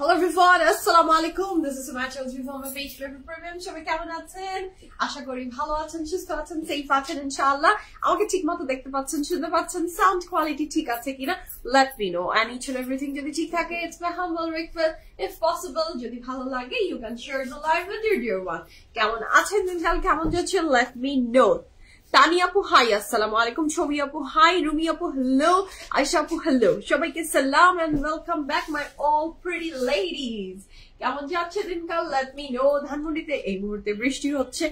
Hello everyone, assalamu alaikum. This is Sumaya Chowdhury from my page Flavor Premium. সবাই কেমন আছেন? আশা করি ভালো আছেন, সুস্থ আছেন, সেফ আছেন ইনশাআল্লাহ। আমাকে ঠিকমতো দেখতে পাচ্ছেন, শুনতে পাচ্ছেন, সাউন্ড কোয়ালিটি ঠিক আছে কিনা let me know. And each and everything যদি ঠিক থাকে, it's my humble request. If possible, যদি ভালো লাগে, you can share the live with your dear one. কেমন আছেন দিনকাল, কেমন যাচ্ছে, let me know. Tani apu hi, assalamu alaikum. Shobi apu hi, Rumi apu hello, Aisha apu hello. Shobaike salam and welcome back my all pretty ladies. কেমন যাচ্ছে দিনকাল, let me know. ধানমন্ডিতে এই মুহূর্তে বৃষ্টি হচ্ছে,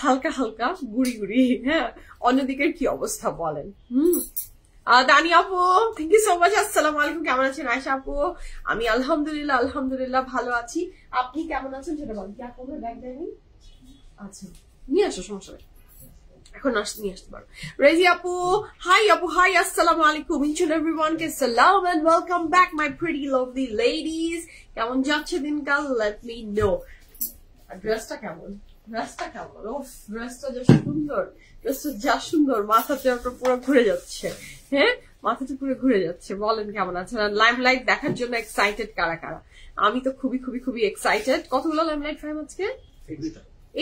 হালকা হালকা গুড়ি গুড়ি। হ্যাঁ, অন্যদিকের কি অবস্থা বলেন? দানি আপু, থ্যাংক ইউ সো মাচ। আসসালামু আলাইকুম, কেমন আছেন? আয়শা আপু, আমি আলহামদুলিল্লাহ ভালো আছি। আপনি কেমন আছেন সেটা বলেন। কি আপনার ব্যাগ দেয়নি? আচ্ছা, নিয়ে আসো, সমস্যা নেই, এখন নিয়ে আসতে পারো। রেজি আপু হাই, আসসালামু আলাইকুম। ইচ এন্ড এভরিওয়ান কে সালাম and welcome back my pretty lovely ladies. কেমন যাচ্ছে দিনকাল, লেট মি নো। ড্রেসটা কেমন? ওফ, ড্রেসটা যা সুন্দর, মাথাটা পুরো ঘুরে যাচ্ছে। হ্যাঁ, মাথাটা পুরো ঘুরে যাচ্ছে। বলেন কেমন আছেন? লাইমলাইট দেখার জন্য এক্সাইটেড কারা কারা? আমি তো খুবই এক্সাইটেড। কতগুলো লাইমলাইট ফাইম আজকে?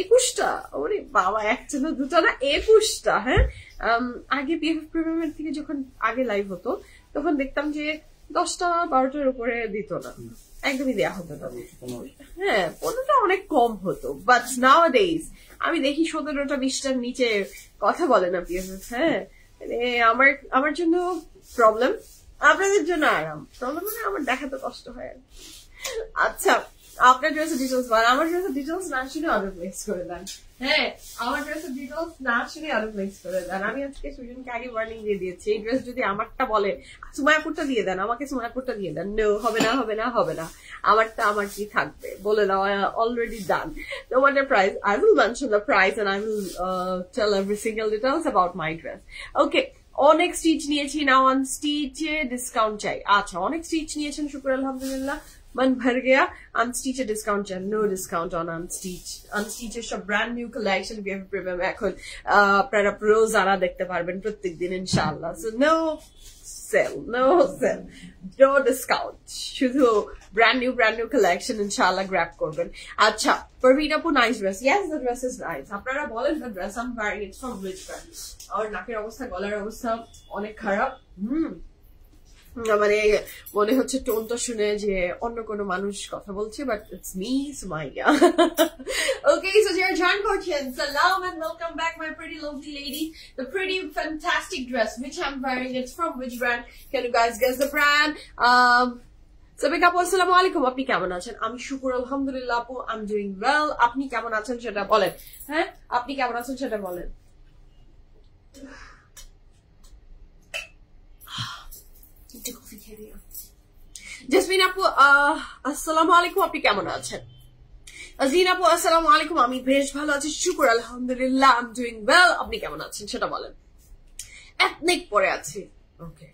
21টা। ওরে বাবা, একটা না দুটা না, 21টা। হ্যাঁ, আগে বিএফএফ প্রিমিয়ামের থেকে যখন আগে লাইভ হতো তখন দেখতাম যে 10টা 12টার উপরে দিত না, একদমই দেয়া হতো না। হ্যাঁ, 15টা অনেক কম হতো, বাট নাওয়াডেজ আমি দেখি 17টা 20টার নিচে কথা বলে না বিএফএফ। হ্যাঁ, আমার জন্য প্রবলেম, আপনাদের জন্য আরাম। প্রবলেম মানে আমার দেখাতে কষ্ট হয়। আচ্ছা, আপনার ড্রেসের ডিটেলস বলেন। আমার ড্রেসের ডিটেলস না শুনে অর্ডার প্লেস করে দেন। হ্যাঁ, আমার ড্রেসের ডিটেলস না শুনে অর্ডার প্লেস করে দেন। আমি আজকে সুজনকে আগে ওয়ার্নিং দিয়ে দিয়েছি, এই ড্রেস যদি আমারটা বলে সুমায়াপুরটা দিয়ে দেন, আমাকে সুমায়াপুরটা দিয়ে দেন। নো, হবে না, আমারটা আমার কি থাকবে বলে দাও। Already done. No matter price, I will mention the price and I will tell every single details about my dress. Okay, অনেক স্টিচ নিয়েছি না, অন স্টিচে ডিসকাউন্ট চাই। আচ্ছা, অনেক স্টিচ নিয়েছেন, শুক্র আলহামদুলিল্লাহ, मन भर गया। अनस्टिच डिस्काउंट चाहिए, नो डिस्काउंट ऑन अनस्टिच सब brand new collection BFF premium এখন আপনারা রোজানা দেখতে পারবেন প্রত্যেকদিন ইনশাআল্লাহ। So no sale, no discount, শুধু ব্র্যান্ড নিউ কালেকশন ইনশাআল্লাহ গ্র্যাব করবেন। আচ্ছা, পারভিন আপু, nice dress. Yes, the dress is nice. আপনারা বলেন the dress I am wearing it from which brand. আর নাকের অবস্থা, গলার অবস্থা অনেক খারাপ। মানে মনে হচ্ছে টোনটা শুনে যে অন্য কোনো মানুষ কথা বলছে, but it's me, Sumaiya. Okay, so যারা জয়েন করছেন, সালাম and welcome back my pretty lovely lady. The pretty fantastic dress which I'm wearing, it's from which brand? Can you guys guess the brand? সাবিক আপু, আসসালামু আলাইকুম। আপনি কেমন আছেন? আমি শুকর আলহামদুলিল্লাহ আপু, I'm doing well. আপনি কেমন আছেন সেটা বলেন। হ্যাঁ, আপনি কেমন আছেন সেটা বলেন। জেসমিন আপু, আসসালামু আলাইকুম। আপনি কেমন আছেন? আজিন আপু, আসসালামু আলাইকুম। আমি বেশ ভালো আছি, শুকর আলহামদুলিল্লাহ, আই এম ডুইং ওয়েল। আপনি কেমন আছেন সেটা বলেন। এথনিক পরে আছি। ওকে,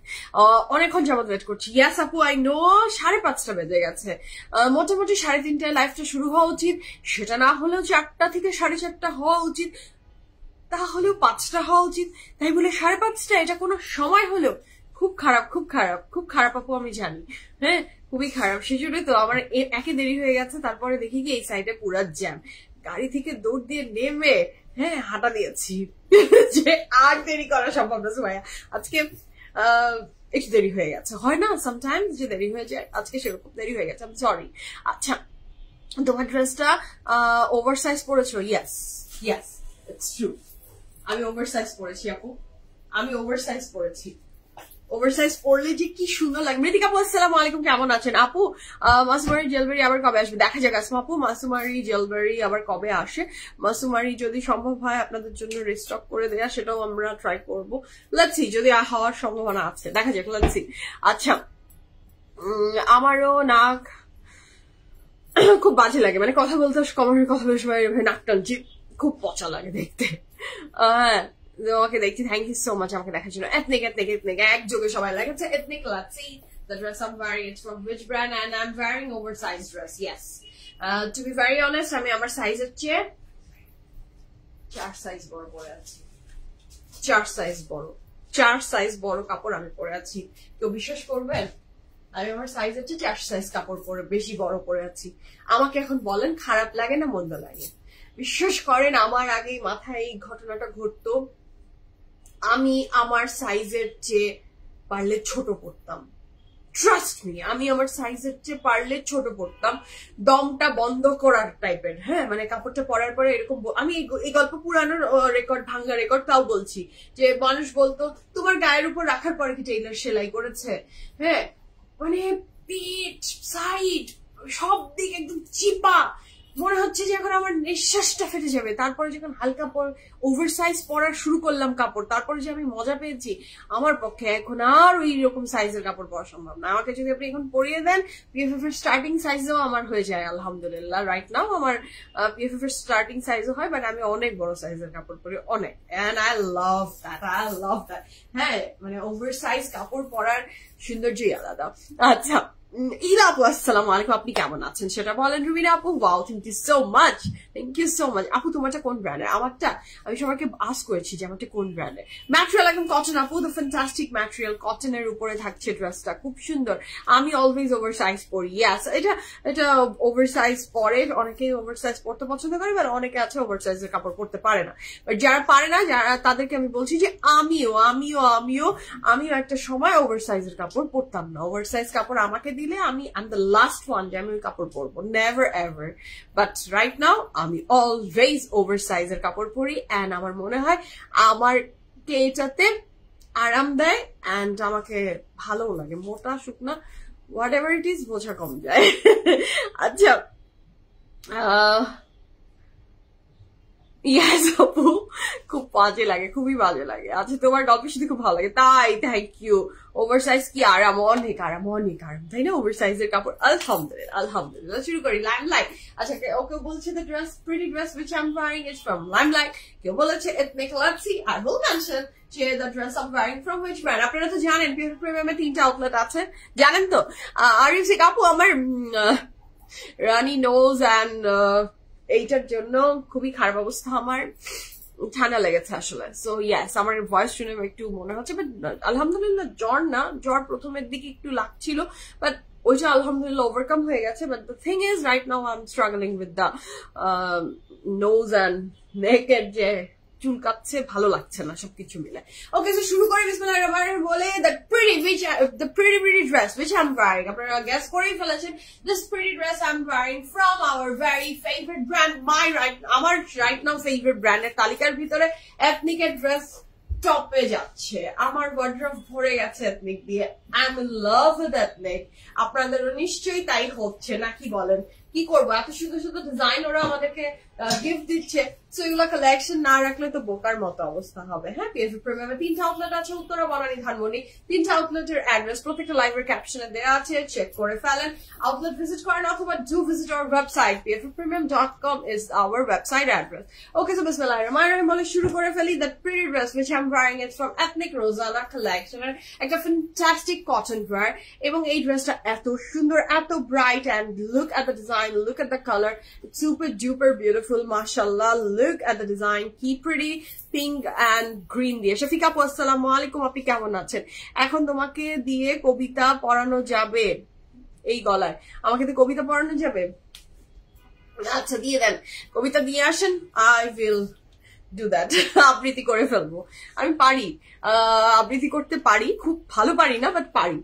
অনেকক্ষণ যাবত ওয়েট করছি। ইয়াস আপু, আই নো 5:30 বেজে গেছে। মোটামুটি 3:30টায় লাইভটা শুরু হওয়া উচিত, সেটা না হলেও 4টা থেকে 4:30 হওয়া উচিত, তাহলেও 5টা হওয়া উচিত। তাই বলে 5:30, এটা কোনো সময় হলো? খুব খারাপ আপু, আমি জানি। হ্যাঁ, খুবই খারাপ। সেজন্যই তো আমার একে দেরি হয়ে গেছে। তারপরে দেখি কি এই সাইডে পুরা জ্যাম, গাড়ি থেকে দৌড় দিয়ে নেমে হ্যাঁ হাঁটা দিয়েছি যে আর দেরি করা সম্ভব না। সুমাইয়া, আজকে একটু দেরি হয়ে গেছে, হয় না সামটাইমস যে দেরি হয়ে যায়, আজকে সেরকম দেরি হয়ে গেছে, আমি সরি। আচ্ছা, তোমার ড্রেসটা ওভার সাইজ পরেছো? ইয়েস, ইটস ট্রু, আমি ওভার সাইজ পরেছি আপু, আমি ওভার সাইজ পরেছি। ওভারসাইজ পরলে যে কি সুন্দর লাগে। মৃতিকা আপু, আসসালামু আলাইকুম। কেমন আছেন আপু? মাসুমারি জুয়েলারি আবার কবে আসবে? দেখা যাক আসমা আপু, মাসুমারি জুয়েলারি আবার কবে আসে। মাসুমারি যদি সম্ভব হয় আপনাদের জন্য রিস্টক করে দেয়া, সেটাও আমরা ট্রাই করবো। লেটস সি, যদি হওয়ার সম্ভাবনা আছে, দেখা যাক, লেটস সি। আচ্ছা, আমারও নাক খুব বাজে লাগে, মানে কথা বলতে সময় নাক টানছি, খুব পচা লাগে দেখতে। হ্যাঁ, তোমাকে দেখছি, থ্যাংক ইউ সো মাচ আমাকে দেখার জন্য। এথনিক একযোগে সবাই লেগেছে ethnic. Let's see the dress I'm wearing, it's from which brand, and I'm wearing oversized dress. Yes, to be very honest, আমি আমার সাইজের চেয়ে 4 সাইজ বড় পরে আছি। 4 সাইজ বড় কাপড় আমি পরে আছি। কেউ বিশ্বাস করবেন? আমি আমার সাইজের চেয়ে 4 সাইজ কাপড় পরে বেশি বড় পরে আছি। আমাকে এখন বলেন খারাপ লাগে না মন্দ লাগে? বিশ্বাস করেন আমার আগেই মাথায় এই ঘটনাটা ঘটতো, আমি আমার সাইজের চেয়ে পারলে ছোট পড়তাম। ট্রাস্ট মি, আমি আমার সাইজের চেয়ে পারলে ছোট পড়তাম, দমটা বন্ধ করার টাইপের। হ্যাঁ, মানে কাপড়টা পরার পরে এরকম, আমি এই গল্প পুরানোর রেকর্ড, ভাঙ্গা রেকর্ড, তাও বলছি যে মানুষ বলতো তোমার গায়ের উপর রাখার পরে কি টেইলার সেলাই করেছে? হ্যাঁ, মানে পিঠ, সাইড, সব দিক একদম চিপা, মনে হচ্ছে যে এখন আমার নিঃশ্বাসটা ফেটে যাবে। তারপরে যখন হালকা ওভার সাইজ পরা শুরু করলাম কাপড়, তারপরে যে আমি মজা পেয়েছি, আমার পক্ষে এখন আর ওই রকম সাইজের কাপড় পরা সম্ভব না। আমাকে যদি আপনি এখন পরিয়ে দেন, পিএফএফ এর স্টার্টিং সাইজও আমার হয়ে যায় আলহামদুলিল্লাহ। রাইট নাও আমার পিএফএফ এর স্টার্টিং সাইজও হয়, বাট আমি অনেক বড় সাইজের কাপড় পরি, অনেক। And I love that. হ্যাঁ, মানে ওভার সাইজ কাপড় পরার সৌন্দর্যই আলাদা। আচ্ছা, ইরা আপু আসসালামু আলাইকুম, আপনি কেমন আছেন সেটা বলেন। রুবিনা আপু, wow, thank you so much, thank you so much. আপু তোমারটা কোন ব্র্যান্ডের? আমারটা আমি সবাইকে আস্ক করেছি যে আমারটা কোন ব্র্যান্ডের। ম্যাটেরিয়াল একদম কটন আপু, দ্য ফ্যান্টাস্টিক ম্যাটেরিয়াল, কটনের উপরে থাকছে ড্রেসটা, খুব সুন্দর। আমি অলওয়েজ ওভার সাইজ পরি। ইয়াস, এটা ওভার সাইজ পরে, অনেকে ওভার সাইজ পরতে পছন্দ করে, বাট অনেকে আছে ওভার সাইজের কাপড় পরতে পারে না। বাট যারা পারে না, যারা, তাদেরকে আমি বলছি যে আমিও একটা সময় ওভার সাইজের কাপড় পরতাম না। ওভার সাইজ কাপড় আমাকে দিলে আমি দ্য লাস্ট ওয়ান যে আমি ওই কাপড় পরবো, never ever. But right now আমি অলওয়েজ ওভার সাইজের কাপড় পরি, অ্যান্ড আমার মনে হয় আমারকে এটাতে আরাম দেয়, অ্যান্ড আমাকে ভালো লাগে। মোটা শুকনা হোয়াট এভার ইট ইজ, বোঝা কম যায়। আচ্ছা, ইয়াস আপু, খুব বাজে লাগে, খুবই বাজে লাগে। আচ্ছা, তোমার গল্প শুধু খুব ভালো লাগে, তাই থ্যাংক ইউ। ওভার সাইজ কি আরাম, অনেক আরাম, তাই না? ওভার সাইজের কাপড়, আলহামদুলিল্লাহ। শুরু করি। লাইমলাইট। আচ্ছা, ওকে বলছে the dress, pretty dress which I'm wearing is from Limelight. কেউ বলেছে ethnic, let's see, I will mention যে the dress I'm wearing from which brand. আপনারা তো জানেন পিএফএফ প্রিমিয়ামে 3টা আউটলেট আছে, জানেন তো? আর ইউসি আপু, আমার রানি নোজ অ্যান্ড এইটার জন্য খুবই খারাপ অবস্থা, আমার ঠান্ডা লেগেছে আসলে। সো ইয়াস, আমার ভয়েস শুনে একটু মনে হচ্ছে, বাট আলহামদুলিল্লাহ জ্বর না, জ্বর প্রথমের দিকে একটু লাগছিল, বাট ওইটা আলহামদুলিল্লাহ ওভারকাম হয়ে গেছে। But the thing is right now I am struggling with the nose and নেকের যে চুলকাচ্ছে, ভালো লাগছে না সবকিছু মিলে। ওকে, সো শুরু করি বিসমিল্লাহির রহমানির রহিম বলে the pretty dress which I'm wearing. আপনারা গেস করেই ফেলেছেন, this pretty dress I'm wearing from our very favorite brand, আমার right now favorite brand এর তালিকার ভিতরে ethnic এর ড্রেস টপে যাচ্ছে। আমার ওয়ার্ড্রোব ভরে গেছে এথনিক দিয়ে। I'm in love with ethnic. আপনাদেরও নিশ্চয়ই তাই হচ্ছে, নাকি বলেন? কি করবো, এত সুন্দর সুন্দর ডিজাইন ওরা আমাদেরকে গিফট দিচ্ছে, সো এগুলো কালেকশন না রাখলে তো বোকার মতো অবস্থা হবে। হ্যাঁ, পিএফএফ প্রিমিয়ামে 3টা আউটলেট আছে, উত্তরা, বনানী, ধানমন্ডি। 3টা আউটলেটের অ্যাড্রেস প্রত্যেকটা লাইভের ক্যাপশনে দেওয়া আছে, চেক করে ফেলেন। আউটলেট ভিজিট করেন অথবা do visit our website, pffpremium.com is our website address. Okay, so বিসমিল্লাহির রহমানির রহিম বলে শুরু করে ফেলি। The pretty dress which I'm wearing is from Ethnic Rozana collection, একটা fantastic cotton wear, এবং এই ড্রেসটা এত সুন্দর, এত bright, and look at the design, look at the color, it's super duper beautiful, mashallah. Look at the design, কি pretty, pink and green দিয়ে। শফিকা আপু আসসালামু আলাইকুম, আপনি কেমন আছেন? এখন তোমাকে দিয়ে কবিতা পড়ানো যাবে এই গলায়? আমাকে দিয়ে কবিতা পড়ানো যাবে? আচ্ছা, দিয়ে দেন, কবিতা দিয়ে আসেন, I will do that. আবৃত্তি করে ফেলবো, আমি পারি, আবৃত্তি করতে পারি, খুব ভালো পারি না, বাট পারি।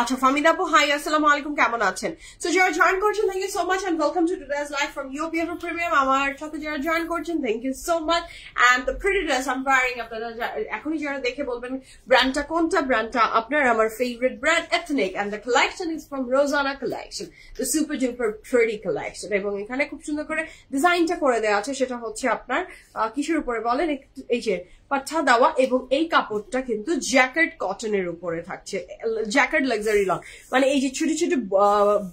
আচ্ছা, ফামিদা আপু, হাই, আসসালামু আলাইকুম, কেমন আছেন? সো যারা জয়েন করছেন, thank you so much and welcome to today's live from PFF premium. আমার সাথে যারা জয়েন করছেন, thank you so much. And the pretty dress I am wearing, আপনারা এখনই যারা দেখে বলবেন ব্র্যান্ডটা কোনটা, ব্র্যান্ডটা আপনার আমার favourite brand Ethnic, and the collection is from Rozana collection, the super duper pretty collection. এবং এখানে খুব সুন্দর করে ডিজাইনটা করে দেওয়া আছে, সেটা হচ্ছে আপনার কিসের উপরে বলেন, এই যে পাঠা দেওয়া, এবং এই কাপড়টা কিন্তু জ্যাকেট কটনের উপরে থাকছে, জ্যাকেট লাক্সারি লন, মানে এই যে ছোট ছোট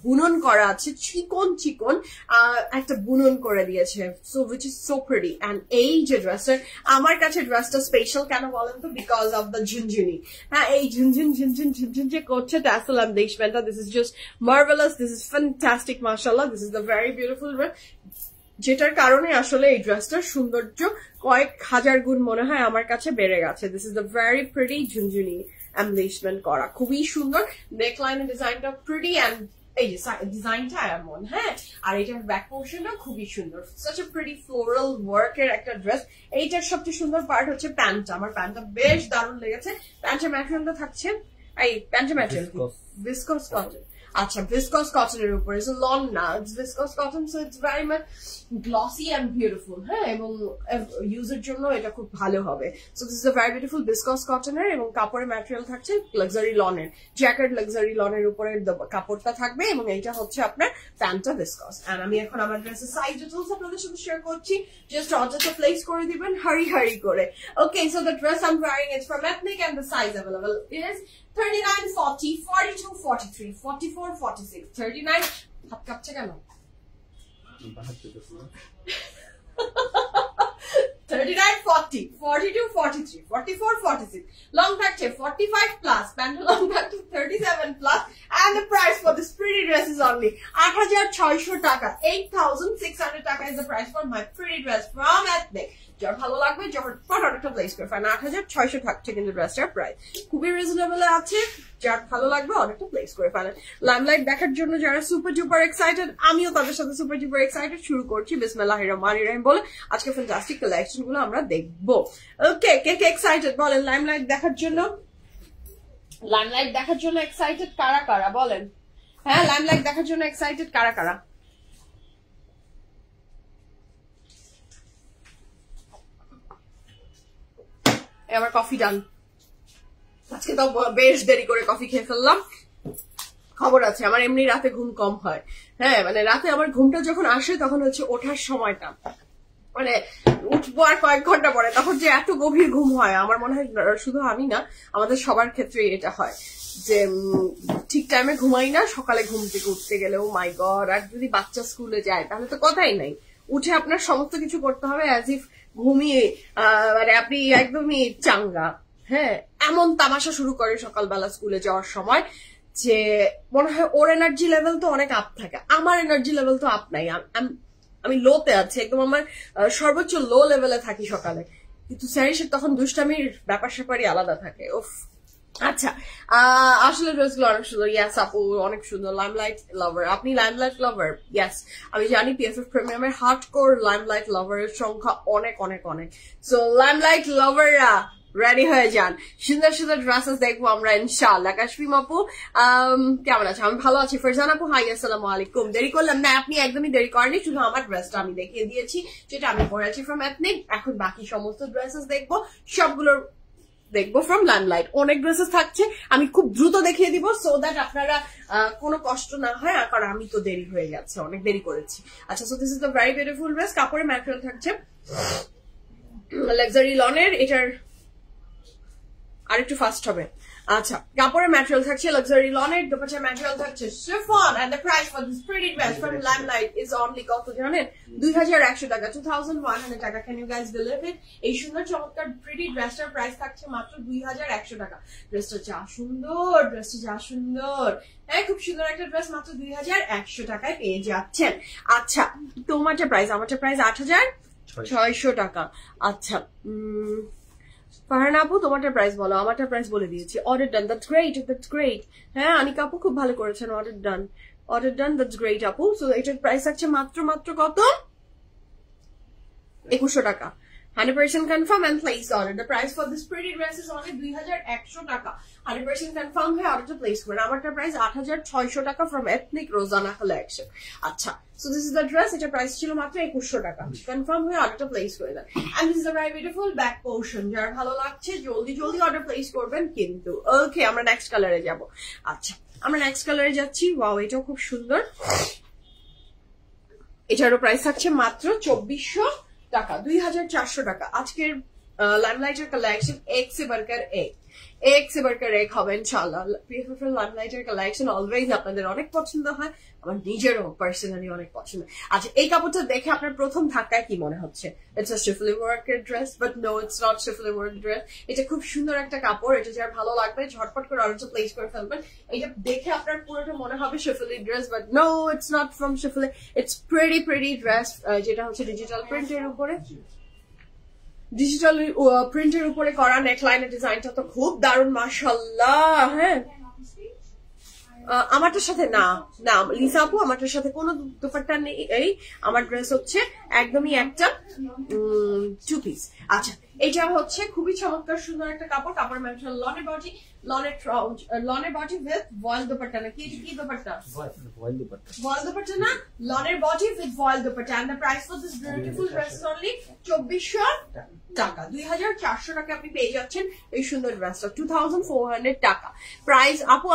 বুনন করা আছে, চিকন একটা বুনন করে দিয়েছে, so which is so pretty. And এই যে ড্রেসটা, আমার কাছে ড্রেসটা স্পেশাল কেন বলেন তো, বিকজ অফ দ্য ঝুনঝুনি। হ্যাঁ, এই ঝুনঝুন যে করছে ট্যাসেল এন্ড দেশমেন্টটা, this is just marvellous, this is fantastic, মাশাআল্লাহ, this is the very beautiful dress, যেটার কারণে আসলে এই ড্রেসটার সৌন্দর্য কয়েক হাজার গুণ মনে হয় আমার কাছে বেড়ে গেছে। This is the very pretty ঝুনঝুনি এমব্লিশমেন্ট করা, খুবই সুন্দর। নেকলাইনের ডিজাইনটা প্রিটি এন্ড এই যে ডিজাইনটা এমন, হ্যাঁ, আর এটার ব্যাক পোর্শনটা খুবই সুন্দর, সাচ এ প্রিটি ফ্লোরাল ওয়ার্কের একটা ড্রেস। এইটার সবচেয়ে সুন্দর পার্ট হচ্ছে প্যান্টটা, আমার প্যান্টটা বেশ দারুণ লেগেছে। প্যান্টের ম্যাটেরিয়ালটা থাকছে এই প্যান্টের ম্যাটেরিয়াল ভিসকস কটন। আচ্ছা, ভিসকস কটনের উপরে, সো লন না, it's viscose cotton, so it's very much glossy and beautiful, হ্যাঁ, এবং ইউজের জন্য এটা খুব ভালো হবে। So this is a very beautiful viscose কটনের, এবং কাপড়ের ম্যাটেরিয়াল থাকছে লাক্সারি লনের, জ্যাকেট লাক্সারি লনের উপরে কাপড়টা থাকবে, এবং এইটা হচ্ছে আপনার প্যান্টটা ভিসকস। এন্ড আমি এখন আমার ড্রেসের সাইজ ডিটেইলস আপনাদের সাথে শেয়ার করছি, জাস্ট অর্ডারটা প্লেস করে দিবেন হারি করে। Okay, so the dress I am wearing is from Ethnic and the size available is 39, 40, 42, 43, 44, 46, 39 হাত কাঁপছে কেন? 39, 40, 42, 43, 44, 46, long থাকছে 45 plus, pant long থাকছে 37 plus, and the price for this pretty dress is only 8600 টাকা। 8600 টাকা is the price for my pretty dress from Ethnic। যার ভালো লাগবে যখন প্রোডাক্টটা প্লেস করে ফেলেন, 8600 থাকছে কিন্তু ড্রেসটার প্রাইস খুবই রিজনেবল আছে। যার ভালো লাগবে অর্ডারটা প্লেস করে ফেলেন। লাইমলাইট দেখার জন্য যারা সুপার ডুপার এক্সাইটেড, আমিও তাদের সাথে সুপার ডুপার এক্সাইটেড। শুরু করছি বিসমিল্লাহির রহমানির রহিম বলে, আজকে ফ্যান্টাস্টিক কালেকশন গুলো আমরা দেখবো। ওকে, কে কে এক্সাইটেড বলেন লাইমলাইট দেখার জন্য? লাইমলাইট দেখার জন্য এক্সাইটেড কারা কারা বলেন? হ্যাঁ, লাইমলাইট দেখার জন্য এক্সাইটেড কারা কারা? আমার কফি ডান, আজকে তো বেশ দেরি করে কফি খেয়ে ফেললাম। খবর আছে, আমার এমনি রাতে ঘুম কম হয়, হ্যাঁ, মানে রাতে আমার ঘুমটা যখন আসে তখন হচ্ছে ওঠার সময়টা, মানে উঠবো আর কয়েক ঘন্টা পরে, তখন যে এত গভীর ঘুম হয়, আমার মনে হয় শুধু আমি না, আমাদের সবার ক্ষেত্রে এটা হয় যে ঠিক টাইমে ঘুমাই না, সকালে ঘুম থেকে উঠতে গেলেও মাই গড। আর যদি বাচ্চা স্কুলে যায় তাহলে তো কথাই নাই, উঠে আপনার সমস্ত কিছু করতে হবে অ্যাজ ইফ ঘুমিয়ে মানে আপনি একদমই চাঙ্গা, হ্যাঁ, এমন তামাশা শুরু করে সকালবেলা স্কুলে যাওয়ার সময় যে মনে হয় ওর এনার্জি লেভেল তো অনেক আপ থাকে, আমার এনার্জি লেভেল তো আপ নাই, আমি লোতে আছি একদম, আমার সর্বোচ্চ লো লেভেলে থাকি সকালে, কিন্তু স্যারিসের তখন দুষ্টামির ব্যাপার স্যাপারই আলাদা থাকে। ওফ, আচ্ছা, আসলে ড্রেসগুলো অনেক সুন্দর। ইয়াস আপু, অনেক সুন্দর। লাইমলাইট লাভার, আপনি লাইমলাইট লাভার? ইয়াস, আমি জানি পিএফএফ প্রিমিয়ামের হার্ডকোর লাইমলাইট লাভারের সংখ্যা অনেক অনেক অনেক। সো লাইমলাইট লাভাররা রেডি হয়ে যান, সুন্দর সুন্দর ড্রেসেস দেখবো আমরা ইনশাআল্লাহ। কাশফিম আপু কেমন আছে? আমি ভালো আছি। ফারজান আপু হাই, আসসালামু আলাইকুম। দেরি করলাম না? আপনি একদমই দেরি করেনি, শুধু আমার ড্রেসটা আমি দেখিয়ে দিয়েছি যেটা আমি পরেছি ফ্রম এথনিক। এখন বাকি সমস্ত ড্রেসেস দেখবো, সবগুলোর দেখবো ফ্রম লাইমলাইট। অনেক ড্রেসেস থাকছে, আমি খুব দ্রুত দেখিয়ে দিব সো দ্যাট আপনারা কোনো কষ্ট না হয়, কারণ আমি তো দেরি হয়ে গেছে, অনেক দেরি করেছি। আচ্ছা, so this is the very beautiful dress. কাপড়ের ম্যাটেরিয়াল থাকছে লাক্সারি লনের, এটার আরেকটু ফাস্ট হবে। আচ্ছা, কাপড়ের ম্যাটেরিয়াল থাকছে লাক্সারি লনের, দোপাট্টার ম্যাটেরিয়াল থাকছে chiffon, and the price for this pretty dress from Limelight is only কত জানেন? 2100 টাকা, 2100 টাকা। Can you guys believe it? এই সুন্দর চমৎকার প্রিটি ড্রেসটার প্রাইস থাকছে মাত্র 2100 টাকা। ড্রেসটা যা সুন্দর, ড্রেসটা যা সুন্দর, হ্যাঁ, খুব সুন্দর একটা ড্রেস, মাত্র 2100 টাকায় পেয়ে যাচ্ছেন। আচ্ছা, তোমারটা প্রাইস, আমারটা প্রাইস 8600 টাকা। আচ্ছা, ফারহান আপু তোমারটা প্রাইস বলো, আমারটা প্রাইস বলে দিয়েছি। Order done, that's great, that's great. হ্যাঁ, আনিকা আপু খুব ভালো করেছেন। অর্ডার ডান, দ্যাটস গ্রেট আপু। সো এটার প্রাইস আছে মাত্র কত? 2100 টাকা। 100% confirm and place order. The price for this pretty dress is only 2100 টাকা। 100% confirm হয়ে অর্ডারটা প্লেস করেন। আমারটা প্রাইস 8600 টাকা from Ethnic Rozana collection। আচ্ছা, so this is the dress, এটা প্রাইস ছিল মাত্র 2100 টাকা। কনফার্ম হয়ে অর্ডারটা প্লেস করে দেন। and this is a very beautiful back portion, যার ভালো লাগছে জলদি জলদি অর্ডার প্লেস করবেন কিন্তু। ওকে, আমরা নেক্সট কালারে যাব। আচ্ছা, আমরা নেক্সট কালারে যাচ্ছি। ওয়াও, এটাও খুব সুন্দর। এটারও প্রাইস থাকছে মাত্র 2400 টাকা, 2400 টাকা। আজকের লাইমলাইটের কালেকশন এক সে বাড়কর এক হবে ইনশাআল্লাহ। পিএফএফ লাইমলাইটের কালেকশন অলওয়েজ আপনাদের অনেক পছন্দ হয়, আমার নিজেরও পার্সোনালি অনেক পছন্দ। আচ্ছা, এই কাপড়টা দেখে আপনার প্রথম ধাক্কায় কি মনে হচ্ছে? ইটস আ শিফলি ওয়ার্কের dress, but no, it's not schiffli work dress. এটা খুব সুন্দর একটা কাপড়, এটা যার ভালো লাগবে ঝটপট করে অর্ডারটা প্লেস করে ফেলবেন। এটা দেখে আপনার পুরোটা মনে হবে schiffli dress, but no, it's not from schiffli, it's pretty dress, যেটা হচ্ছে ডিজিটাল প্রিন্টের উপরে। ডিজিটাল প্রিন্টের উপরে করা নেকলাইনের ডিজাইনটা তো খুব দারুণ মাশাআল্লাহ। হ্যাঁ আমারটার সাথে না না লিসা আপু, আমারটার সাথে কোনো দুপাট্টা নেই। এই আমার ড্রেস হচ্ছে একদমই একটা 2 পিস। আচ্ছা এটা হচ্ছে খুবই চমৎকার সুন্দর একটা কাপড়, কাপড়ের ম্যাটেরিয়াল লনের বডি, লনের বডি উইথ ভয়েল দুপাট্টা না কি দুপাট্টা? ভয়েল দুপাট্টা না, লনের body with voile dupatta. And the price for this beautiful dress only 2400 টাকা। 2400 টাকা আপনি পেয়ে যাচ্ছেন এই সুন্দর ড্রেসটা, 2400 টাকা প্রাইস। আপু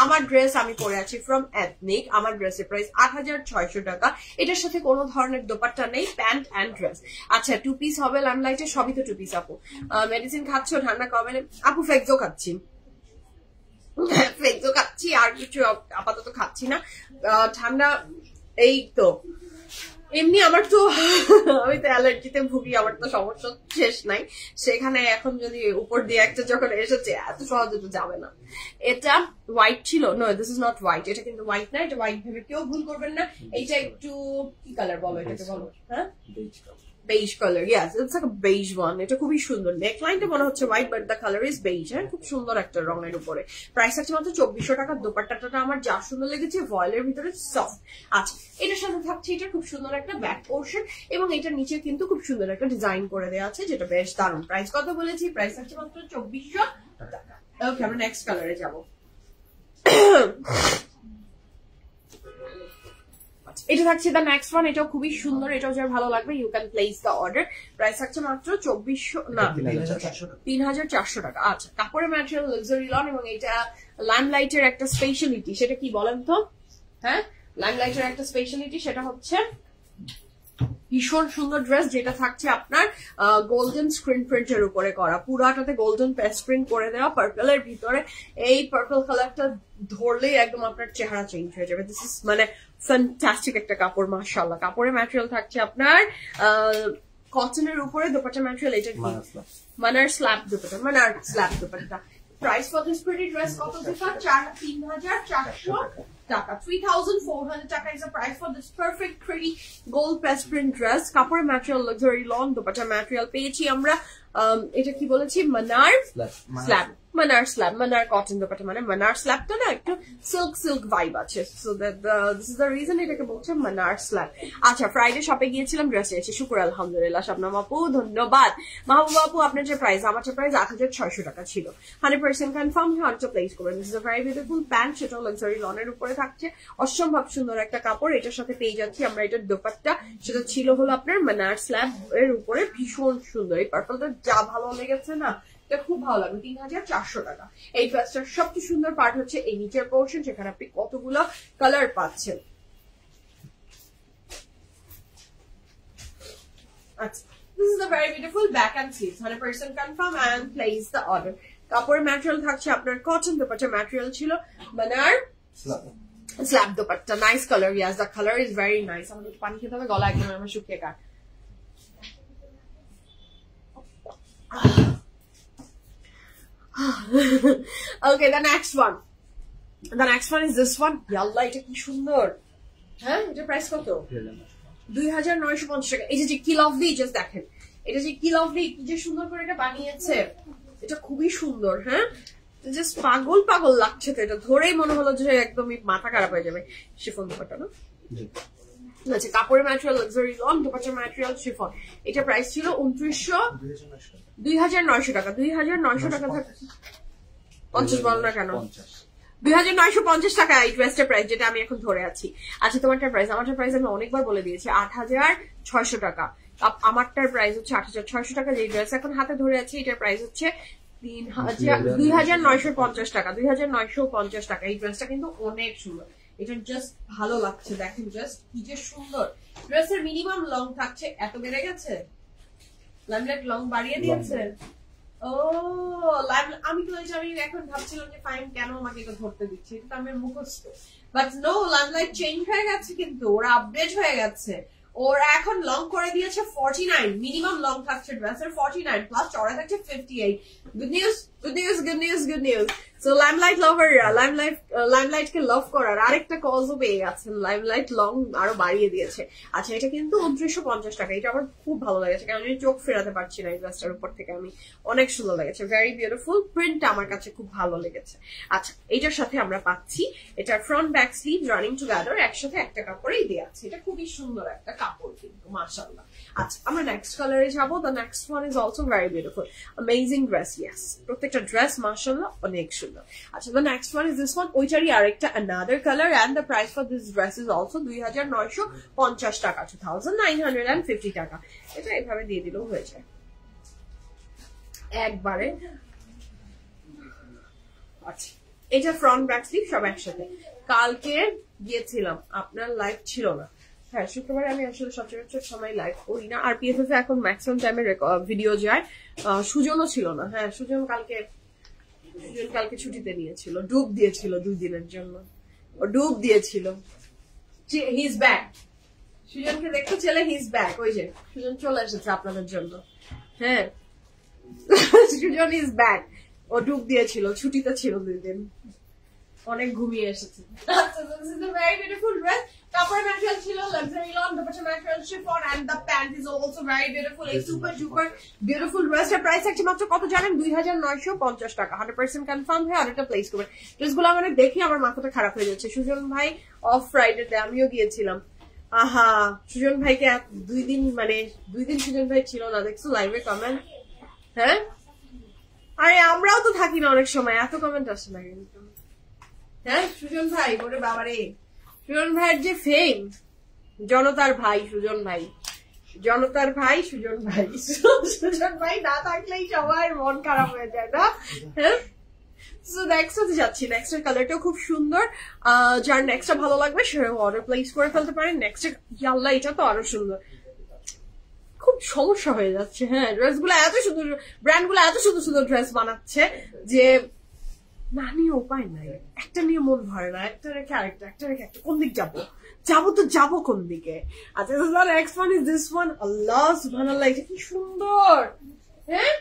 আমার ড্রেস আমি পরে আছি ফ্রম এথনিক, আমার ড্রেসের প্রাইস 8600 টাকা। এটার সাথে কোনো ধরনের দোপাট্টা নেই, প্যান্ট এন্ড ড্রেস। আচ্ছা 2 পিস হবে লাইমলাইটে, সবই তো 2 পিস। আপু মেডিসিন খাচ্ছ? ঠান্ডা কমে? আপু ফেক্সো খাচ্ছি, ফেক্সো খাচ্ছি, আর কিছু আপাতত খাচ্ছি না। ঠান্ডা এই তো এমনি আমার তো আমি তো অ্যালার্জিতে ভুগি, আমার তো সমস্যা শেষ নাই। সেখানে এখন যদি উপর দিয়ে একটা যখন এসেছে এত সহজে তো যাবে না। এটা হোয়াইট ছিল, no this is not white, এটা কিন্তু হোয়াইট না, এটা হোয়াইট ভেবে কেউ ভুল করবেন না। এইটা একটু কি কালার বলো এটাকে, বলো? হ্যাঁ beige colour, yes it's like a beige one. এটা খুবই সুন্দর, নেকলাইনটা মনে হচ্ছে white but the colour is beige. হ্যাঁ খুব সুন্দর একটা রঙের উপরে। প্রাইস আছে মাত্র 2400 টাকা। দোপাট্টাটা আমার যা সুন্দর লেগেছে, ভয়েলের ভিতরে সফট। আচ্ছা এটার সাথে থাকছে এটা খুব সুন্দর একটা ব্যাক পোর্শন, এবং এটার নিচে কিন্তু খুব সুন্দর একটা ডিজাইন করে দেওয়া আছে, যেটা বেশ দারুণ। প্রাইস কত বলেছি? প্রাইস আছে মাত্র 2400 টাকা। ওকে আমরা নেক্সট কালারে যাবো। এটা থাকছে দ্য নেক্সট ওয়ান, এটাও খুবই সুন্দর, এটাও যার ভালো লাগবে you can place the order. Price থাকছে মাত্র 3400 টাকা। আচ্ছা কাপড়ের ম্যাটেরিয়াল লাক্সারি লন, এবং এটা লাইমলাইটের একটা স্পেশালিটি, সেটা কি বলেন তো? হ্যাঁ লাইমলাইটের একটা স্পেশালিটি সেটা হচ্ছে ভীষণ সুন্দর ড্রেস, যেটা থাকছে আপনার গোল্ডেন স্ক্রিন প্রিন্টের উপরে করা, পুরাটাতে গোল্ডেন পেস্ট প্রিন্ট করে দেওয়া, পার্পলের ভিতরে। এই পার্পল কালারটা ধরলেই একদম আপনার চেহারা চেঞ্জ হয়ে যাবে। দিস ইজ মানে ফ্যান্টাস্টিক একটা কাপড় মাশাআল্লাহ। কাপড়ের ম্যাটেরিয়াল থাকছে আপনার কটনের উপরে, দোপাট্টা ম্যাটেরিয়াল এটা কি মানার স্ল্যাব দোপাট্টা, মানার slab dupatta. Price for this pretty dress কত দিফা? 3400 টাকা। 3400 টাকা is the price for this perfect pretty gold press print dress. কাপড়ের material luxury lawn, dupatta material পেয়েছি আমরা এটা কি বলেছি? মানার স্ল্যাব, মানার স্ল্যাব, মানার কটন দোপাট্টা, মানে মানার স্ল্যাবটা না একটু সিল্ক ভাইব আছে, so that this is the reason এটাকে বলছে মানার স্ল্যাব। আচ্ছা ফ্রাইডে শপে গিয়েছিলাম, ড্রেস এসেছে, শুক্র আলহামদুলিল্লাহ। শবনম আপু ধন্যবাদ। মাহবুবা আপু আপনার যে প্রাইস, আমার যে প্রাইস 8600 টাকা ছিল। 100% কনফার্ম, অর্ডারটা প্লেস করবেন। This is a very beautiful pant, সেটাও লাক্সারি লনের উপরে থাকছে, অসম্ভব সুন্দর একটা কাপড়। এটার সাথে পেয়ে যাচ্ছি আমরা এটার দোপাট্টা, সেটা ছিল হলো আপনার মানার স্ল্যাব এর উপরে, ভীষণ সুন্দর। এই পার্পলটা যা ভালো লেগেছে না, এটা খুব ভালো লাগবে। 3400 টাকা। এই ড্রেসটার সবচেয়ে সুন্দর পার্ট হচ্ছে এই নিচের পোর্শন, সেখানে আপনি কতগুলো কালার পাচ্ছেন। আচ্ছা this is a very beautiful back and sleeves, 100% confirm and place the order. কাপড়ের ম্যাটেরিয়াল থাকছে আপনার কটন, দোপাট্টা ম্যাটেরিয়াল ছিল মানার slab dupatta, nice colour, yes the colour is very nice. আমাদের পানি খেতে হবে, গলা একদম আমার শুকিয়ে কাট। Okay, the next one is this one. Yalla, এটা কি সুন্দর। হ্যাঁ এটা প্রাইস কত? 2950 টাকা। এই যে কি লাভলি, জাস্ট দেখেন এটা যে কি লাভলি, কি যে সুন্দর করে এটা বানিয়েছে, এটা খুবই সুন্দর। হ্যাঁ জাস্ট পাগল লাগছে তো, এটা ধরেই মনে হলো যে একদমই মাথা খারাপ হয়ে যাবে। শিফন দোপাট্টা না? আচ্ছা কাপড়ের ম্যাটেরিয়াল লাক্সারি লন, দোপাট্টার ম্যাটেরিয়াল শিফন। এটা প্রাইস ছিল 2900 টাকা। 2900 টাকা থাকে 50 বল না কেন? 2950 টাকা এই ড্রেসটার প্রাইস, যেটা আমি এখন ধরে আছি। আচ্ছা তোমারটার প্রাইস? আমারটার প্রাইস আমি অনেকবার বলে দিয়েছি 8600 টাকা। আমারটার প্রাইস হচ্ছে 8600 টাকা। যে ড্রেস এখন হাতে ধরে আছি এটার প্রাইস হচ্ছে 2950 টাকা। 2950 টাকা। এই ড্রেসটা কিন্তু অনেক সুন্দর, এটা জাস্ট ভালো লাগছে। দেখেন জাস্ট কি যে সুন্দর। ড্রেসের মিনিমাম লং থাকছে, এত বেড়ে গেছে, লাইমলাইট লং বাড়িয়ে দিয়েছে। ও আমি তো আমি এখন ভাবছিলাম যে ফাইন কেন আমাকে এটা ধরতে দিচ্ছে, এটা তো আমি মুখস্থ, বাট নো, লাইমলাইট চেঞ্জ হয়ে গেছে, কিন্তু ওরা আপডেট হয়ে গেছে। ওরা এখন লং করে দিয়েছে 49, মিনিমাম লং থাকছে ড্রেসের 49 প্লাস চড়া থাকছে 58। Good news, good news, good news, good news. So limelight লাভাররা লাইমলাইট কে লাভ করার আরেকটা কজও পেয়ে গেছেন, লাইমলাইট লং আরো বাড়িয়ে দিয়েছে। আচ্ছা এটা কিন্তু 2950 টাকা, এটা আমার খুব ভালো লেগেছে কারণ আমি চোখ ফেরাতে পারছি না এই ড্রেসটার উপর থেকে, আমি অনেক সুন্দর লেগেছে, ভেরি বিউটিফুল, প্রিন্টটা আমার কাছে খুব ভালো লেগেছে। আচ্ছা এটার সাথে আমরা পাচ্ছি এটার front back sleeve running together, একসাথে একটা কাপড়েই দেওয়া আছে, এটা খুবই সুন্দর একটা কাপড় কিন্তু মাশাআল্লাহ। আচ্ছা আমরা নেক্সট কালারে যাবো, the next one is also very beautiful, amazing dress, yes প্রত্যেকটা ড্রেস মাশাআল্লাহ অনেক সুন্দর। আচ্ছা the next one is this one, ওইটারই আরেকটা another color and the price for this dress is also 2950 টাকা, 2950 টাকা। এটা এইভাবে দিয়ে দিলেও হয়ে যায় একবারে। আচ্ছা এটা ফ্রন্ট ব্যাক স্লিভ সব একসাথে। কালকে গিয়েছিলাম, আপনার লাইভ ছিল না, হ্যাঁ শুক্রবারে আমি আসলে সচরাচর সময় লাইভ করি না, আর পিএফএফ এখন ম্যাক্সিমাম টাইমে ভিডিও যায়। সুজনও ছিল না, হ্যাঁ সুজন কালকে ছুটিতে নিয়েছিল, ডুব দিয়েছিল 2 দিনের জন্য, ও ডুব দিয়েছিল। হি ইজ ব্যাক, সুজনকে দেখতে চলে, হি ইজ ব্যাক, ওই যে সুজন চলে এসেছে আপনাদের জন্য, হ্যাঁ সুজন ইজ ব্যাক, ও ডুব দিয়েছিল, ছুটিতে ছিল 2 দিন, অনেক ঘুমিয়ে এসেছে। ভেরি বিউটিফুল ড্রেস, কাপড় ম্যাটেরিয়াল ছিল luxury lawn, dupatta material chiffon and the pant is also very beautiful, এই সুপার ডুপার বিউটিফুল ড্রেসটার প্রাইস আছে মাত্র কত জানেন, 2950 টাকা। 100% কনফার্ম হয়ে অর্ডারটা প্লেস করবেন। ড্রেসগুলো মানে দেখি আমার মাথাটা খারাপ হয়ে যাচ্ছে। সুজন ভাই অফ ফ্রাইডেতে আমিও গিয়েছিলাম, আহা সুজন ভাইকে 2 দিন মানে 2 দিন সুজন ভাই ছিল না, দেখছো লাইভে কমেন্ট, হ্যাঁ আরে আমরাও তো থাকি না অনেক সময়, এত কমেন্ট আসে না কিন্তু, হ্যাঁ সুজন ভাই বলে বাবারে, সুজন ভাইয়ের যে ফেম, জনতার ভাই সুজন ভাই, জনতার ভাই সুজন ভাই, সুজন ভাই না থাকলেই সবার মন খারাপ হয়ে যায় না, হ্যাঁ। সো নেক্সট যাচ্ছি, নেক্সট এর কালারটাও খুব সুন্দর, যার নেক্সটটা ভালো লাগবে সে অর্ডার প্লেস করে ফেলতে পারেন। নেক্সট ইয়াল্লা এটা তো আরো সুন্দর, খুব সমস্যা হয়ে যাচ্ছে, হ্যাঁ ড্রেস গুলো এত সুন্দর, ব্র্যান্ড গুলো এত সুন্দর সুন্দর ড্রেস বানাচ্ছে যে না নিয়ে উপায় নাই, একটা নিয়ে মন ভরে না, একটা রেখে আরেকটা, একটা রেখে একটা, কোন দিক যাবো কোন দিকে। আচ্ছা next one is this one, আল্লাহ সুবহানাল্লাহ এটা কি সুন্দর, হ্যাঁ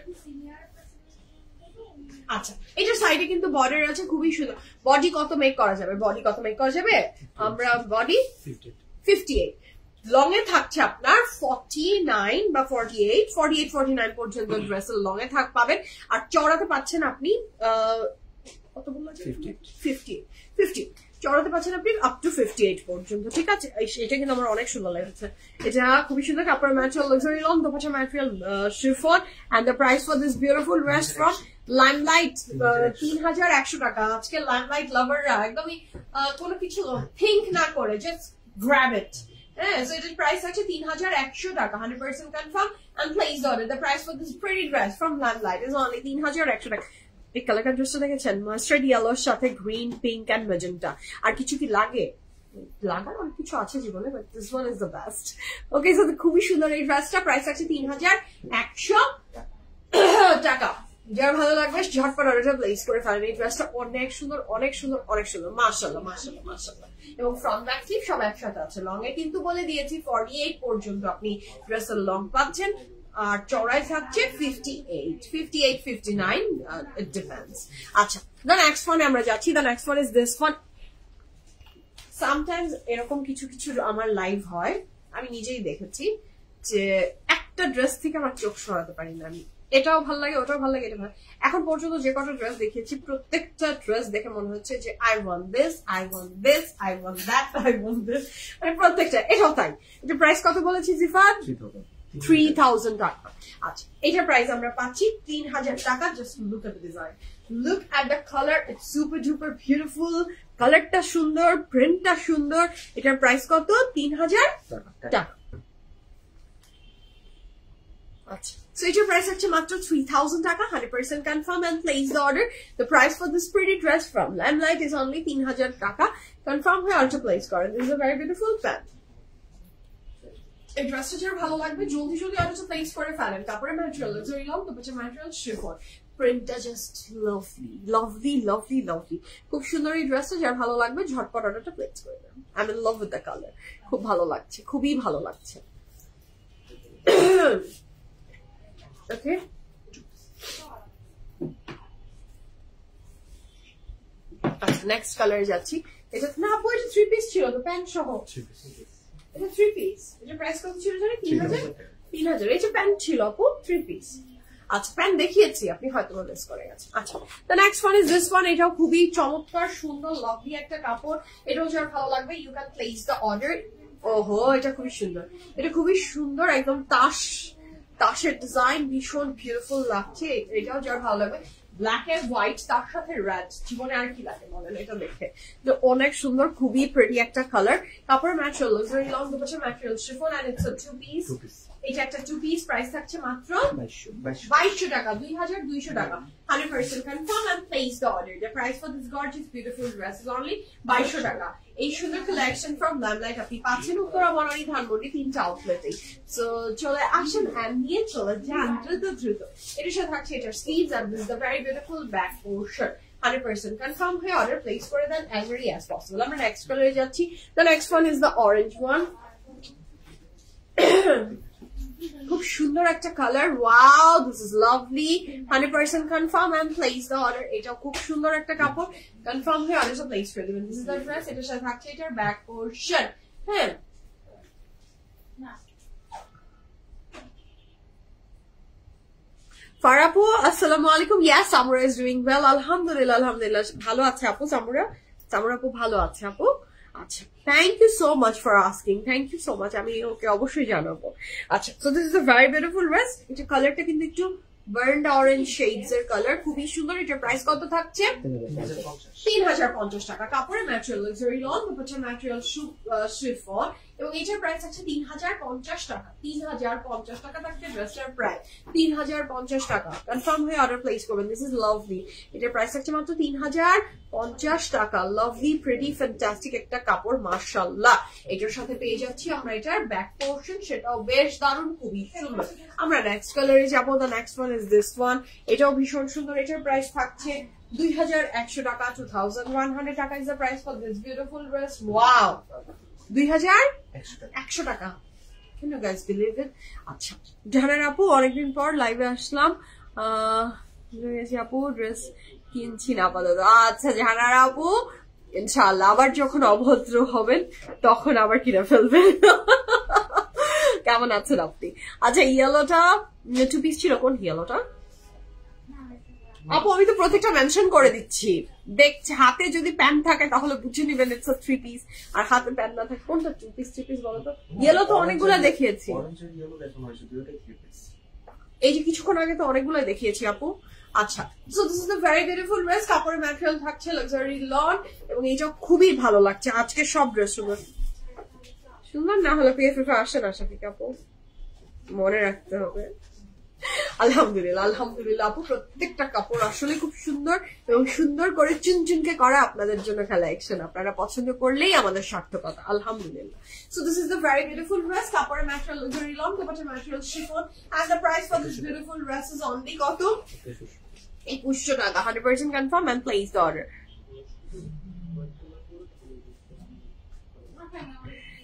আচ্ছা এটার সাইডে কিন্তু বর্ডার আছে, খুবই সুন্দর। বডি কত মেক করা যাবে, আমরা বডি 58, লং এ থাকছে আপনার 49 বা 48 পর্যন্ত ড্রেসের লং এ পাবেন, আর চড়াতে পাচ্ছেন আপনি কত বললাম 50 চড়াতে পাচ্ছেন আপনি আপ টু 58 পর্যন্ত, ঠিক আছে। এটা কিন্তু আমার অনেক সুন্দর লেগেছে, এটা খুবই সুন্দর, কাপড় material luxury lawn, dupatta material chiffon and the price for this beautiful dress from Limelight 3100 টাকা। আজকে লাইমলাইট লাভাররা একদমই কোনো কিছু থিঙ্ক না করে জাস্ট গ্র্যাব ইট, হ্যাঁ। সো এটার প্রাইস আছে 3100 টাকা, 100% confirm and place order. The price for this pretty dress from Limelight is only 3100 টাকা। এই কালারটা ড্রেসটা দেখেছেন, মাস্টার্ড ইয়েলোর সাথে গ্রিন, পিঙ্ক এন্ড ম্যাজেন্টা। আর কিছু কি লাগে, লাগার অনেক কিছু আছে জীবনে, but this one is the best. Okay so খুবই সুন্দর এই ড্রেসটা, প্রাইস আছে 3100 টাকা। যার ভালো লাগবে ঝটপট অর্ডারটা প্লেস করে ফেলেন। এই ড্রেসটা অনেক সুন্দর মাশাআল্লাহ মাশাআল্লাহ মাশাআল্লাহ। এবং ফ্রন্ট ব্যাক স্লিভ সব একসাথে আছে। লং এ কিন্তু বলে দিয়েছি 48 পর্যন্ত আপনি ড্রেসের লং পাচ্ছেন, আর চড়াই থাকছে 58, 59, it depends. আচ্ছা the next one আমরা যাচ্ছি, the next one is this one. Sometimes এরকম কিছু আমার লাইভ হয়, আমি নিজেই দেখেছি যে একটা ড্রেস থেকে আমার চোখ সরাতে পারি না আমি, এটাও ভালো লাগে ওটাও ভালো লাগে, এটা ভালো। এখন পর্যন্ত যে কটা ড্রেস দেখিয়েছি প্রত্যেকটা ড্রেস দেখে মনে হচ্ছে যে I want this, I want this, I want that, I want this, মানে প্রত্যেকটা। এটাও তাই। এটা প্রাইস কত বলেছি জিফান? 3000 টাকা। আচ্ছা এটার প্রাইস আমরা পাচ্ছি 3000 টাকা। Just look at the design, look at the colour, it's super duper beautiful, কালারটা সুন্দর, প্রিন্টটা সুন্দর। এটার প্রাইস কত? 3000 টাকা। আচ্ছা so এটার প্রাইস হচ্ছে মাত্র 3000 টাকা, 100% confirm and place the order. The price for this pretty dress from Limelight is only 3000 টাকা। কনফার্ম হয়ে অর্ডার প্লেস করেন। This is a very beautiful pant. এই ড্রেসটা যার ভালো লাগবে জলদি অর্ডারটা প্লেস করে ফেলেন। কাপড়ের material luxury lawn, dupatta material chiffon, প্রিন্টটা জাস্ট লাভলি। খুব সুন্দর এই ড্রেসটা, যার ভালো লাগবে ঝটপট অর্ডারটা প্লেস করে দেন। I am in love with the colour, খুব ভালো লাগছে, খুবই ভালো লাগছে। Okay. আচ্ছা নেক্সট কালারে যাচ্ছি। এটা না আপু এটা 3 পিস ছিল তো প্যান্ট সহ। এটা 3 পিস। এটা প্রাইস কত ছিল জানেন? 3000। 3000 এটা প্যান্ট ছিল আপু 3 পিস। আচ্ছা প্যান্ট দেখিয়েছি আপনি হয়তো মিস করে গেছেন। আচ্ছা the next one is this one. এটাও খুবই চমৎকার সুন্দর লাভলি একটা কাপড়। এটাও যার ভালো লাগবে you can place the order. ওহো এটা খুবই সুন্দর, এটা খুবই সুন্দর একদম তাসের ডিজাইন ভীষণ বিউটিফুল লাগছে। এটাও যার ভালো লাগবে ব্ল্যাক এন্ড হোয়াইট তার সাথে রেড, জীবনে আর কি লাগে বলেন এটা দেখে। তো অনেক সুন্দর খুবই প্রিটি একটা কালার। কাপড়ের ম্যাটেরিয়াল লাক্সারি লং দুপাশে material chiffon and it's a 2 piece. এটা একটা 2 পিস প্রাইস থাকছে মাত্র 2200 টাকা, 2200 টাকা। 100% confirm and place the order. The price for this gorgeous beautiful dress is only 2200 টাকা। এই সুন্দর কালেকশন ফ্রম লাইমলাইট আপনি পাচ্ছেন উত্তরা বনানী ধানমন্ডি 3টা আউটলেটে। সো চলে আসেন এন্ড নিয়ে চলে যান দ্রুত। এটার সাথে থাকছে এটার sleeves and this the very beautiful back portion. 100% confirm হয়ে অর্ডার প্লেস করে দেন as early as possible. আমরা নেক্সট কালারে যাচ্ছি। The next one is the orange one. খুব সুন্দর একটা কালার। Wow this is lovely. 100% confirm and place the order. এটাও খুব সুন্দর একটা কাপড়। কনফার্ম হয়ে অর্ডারটা প্লেস করে দিবেন। This is the dress. এটার সাথে থাকছে এটার ব্যাক পোরশন। হ্যাঁ ফারাপু আসসালামু আলাইকুম। Yes Samura is doing well. আলহামদুলিল্লাহ ভালো আছে আপু। সামুরা আপু ভালো আছে আপু। আচ্ছা thank you so much for asking, thank you so much, আমি ওকে অবশ্যই জানাবো। আচ্ছা so this is a very beautiful dress. এটা কালারটা কিন্তু একটু বার্নড অরেঞ্জ শেডস এর কালার, খুবই সুন্দর। এটার প্রাইস কত থাকছে? 3050 টাকা। কাপড়ের ম্যাটেরিয়াল লাক্সারি লং দুপাশে ম্যাটেরিয়াল শিফন এবং এটার প্রাইস আছে 3050 টাকা। 3050 টাকা থাকছে ড্রেসটার প্রাইস। 3050 টাকা। কনফার্ম হয়ে অর্ডার প্লেস করবেন। This is lovely. এটার প্রাইস থাকছে মাত্র 3050 টাকা। লাভলি প্রিটি ফ্যান্টাস্টিক একটা কাপড় মাশাআল্লাহ। এটার সাথে পেয়ে যাচ্ছি আমরা এটার ব্যাক পোর্শন, সেটাও বেশ দারুণ খুবই সুন্দর। আমরা নেক্সট কালারে যাবো। The next one is this one. এটাও ভীষণ সুন্দর। এটার প্রাইস থাকছে 2100 টাকা। 2100 টাকা is the price for this beautiful dress. Wow 2100 টাকা। Can you guys believe it? আচ্ছা জাহানারা আপু অনেকদিন পর লাইভে আসলাম। আপু ড্রেস কিনছি না আপাতত। আচ্ছা জাহানারা আপু ইনশাআল্লাহ আবার যখন অভদ্র হবেন তখন আবার কিনে ফেলবেন। কেমন আছেন আপনি? আচ্ছা ইয়েলোটা 2 পিস ছিল, কোন ইয়েলোটা আপু? আমি তো প্রত্যেকটা মেনশন করে দিচ্ছি। দেখছি হাতে যদি প্যান্ট থাকে তাহলে বুঝে নিবেন ইটস আ 3 পিস, আর হাতে প্যান্ট না থাকে কোনটা 2 পিস 3 পিস বলো তো? ইয়েলো তো অনেকগুলো দেখিয়েছি। এই যে কিছুক্ষণ আগে তো অনেকগুলো দেখিয়েছি আপু। আচ্ছা so this is a very beautiful dress. কাপড়ের ম্যাটেরিয়াল থাকছে লাক্সারি লন এবং এইটা খুবই ভালো লাগছে। আজকে সব ড্রেস সুন্দর না হলে পিএফএফ আসে না শাফিক আপু, মনে রাখতে হবে। আলহামদুলিল্লাহ আপু প্রত্যেকটা কাপড় আসলে খুব সুন্দর এবং সুন্দর করে চুনচুনকে করা আপনাদের জন্য কালেকশন। আপনারা পছন্দ করলেই আমাদের সার্থকতা। আলহামদুলিল্লাহ। So this is the very beautiful dress. কাপড়ের ম্যাটেরিয়াল লাক্সারি লং, কাপড়ের material chiffon and the price for this beautiful dress is only কত? 2100 টাকা। 100% confirm and place the order.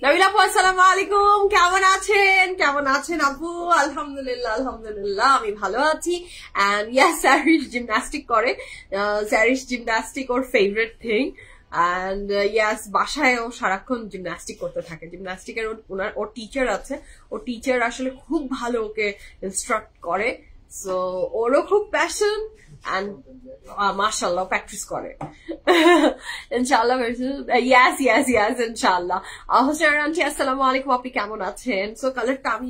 Nabila আপু আসসালামু আলাইকুম, কেমন আছেন আপু? আলহামদুলিল্লাহ আমি ভালো আছি। এন্ড ইয়াস স্যারিশ জিমন্যাস্টিক করে। স্যারিশ জিমন্যাস্টিক ওর ফেভারিট থিং। এন্ড ইয়াস বাসায় ও সারাক্ষণ জিমন্যাস্টিক করতে থাকে। জিমন্যাস্টিকের ওর টিচার আছে, ওর টিচার আসলে খুব ভালো ওকে ইনস্ট্রাক্ট করে। সো ওরও খুব প্যাশন and mashallah practice করে। ইনশাআল্লাহ yes ইনশাআল্লাহ। হোসেন আন্টি আসসালামু আলাইকুম, আপনি কেমন আছেন? সো কালারটা আমি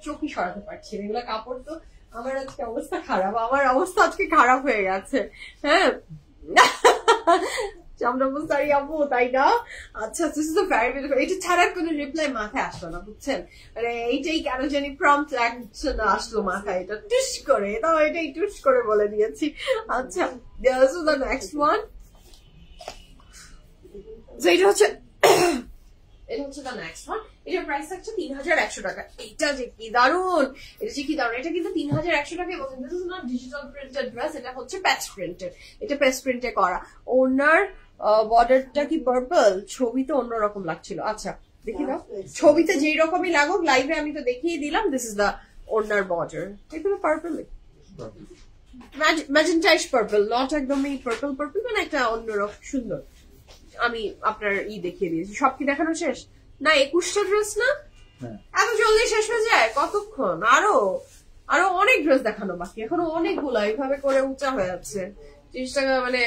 চোখই সরাতে পারছি না, এগুলো কাপড় তো আমার আজকে অবস্থা খারাপ, আমার অবস্থা আজকে খারাপ হয়ে গেছে। হ্যাঁ চামড়াবস্তারি আপু তাই না? আচ্ছা এটা ছাড়ার কোন রিপ্লাই মাথায় আসলো না বুঝছেন। মানে এইটাই কেন জানি প্রম্পট অ্যাকশন আসলো মাথায়, এটা টুস করে, তাও এটাই টুস করে বলে দিয়েছি। আচ্ছা নেক্সট ওয়ান। এটা হচ্ছে দ্য নেক্সট ওয়ান। এটার প্রাইস থাকছে 3100 টাকা। এটা যে কি দারুন, এটা কিন্তু 3100 টাকা। এবং this is not digital printed dress, এটা হচ্ছে প্যাচ প্রিন্টেড। এটা প্যাচ প্রিন্টে করা। ওনার বর্ডারটা কি পার্পল, ছবিতে অন্যরকম লাগছিল। আচ্ছা দেখি না, ছবিতে যেই রকমই লাগুক লাইভে আমি তো দেখিয়ে দিলাম। This is the owner border, এগুলো পার্পল ম্যাজেন্টাইশ পার্পল, নট একদমই পার্পল পার্পল, মানে একটা অন্যরকম সুন্দর। আমি আপনার দেখিয়ে দিয়েছি। সব কি দেখানো শেষ? না 21টা ড্রেস না, এত জলদি শেষ হয়ে যায়? কতক্ষণ? আরো অনেক ড্রেস দেখানো বাকি, এখনো অনেকগুলো এইভাবে করে উঁচা হয়ে যাচ্ছে জিনিসটা, মানে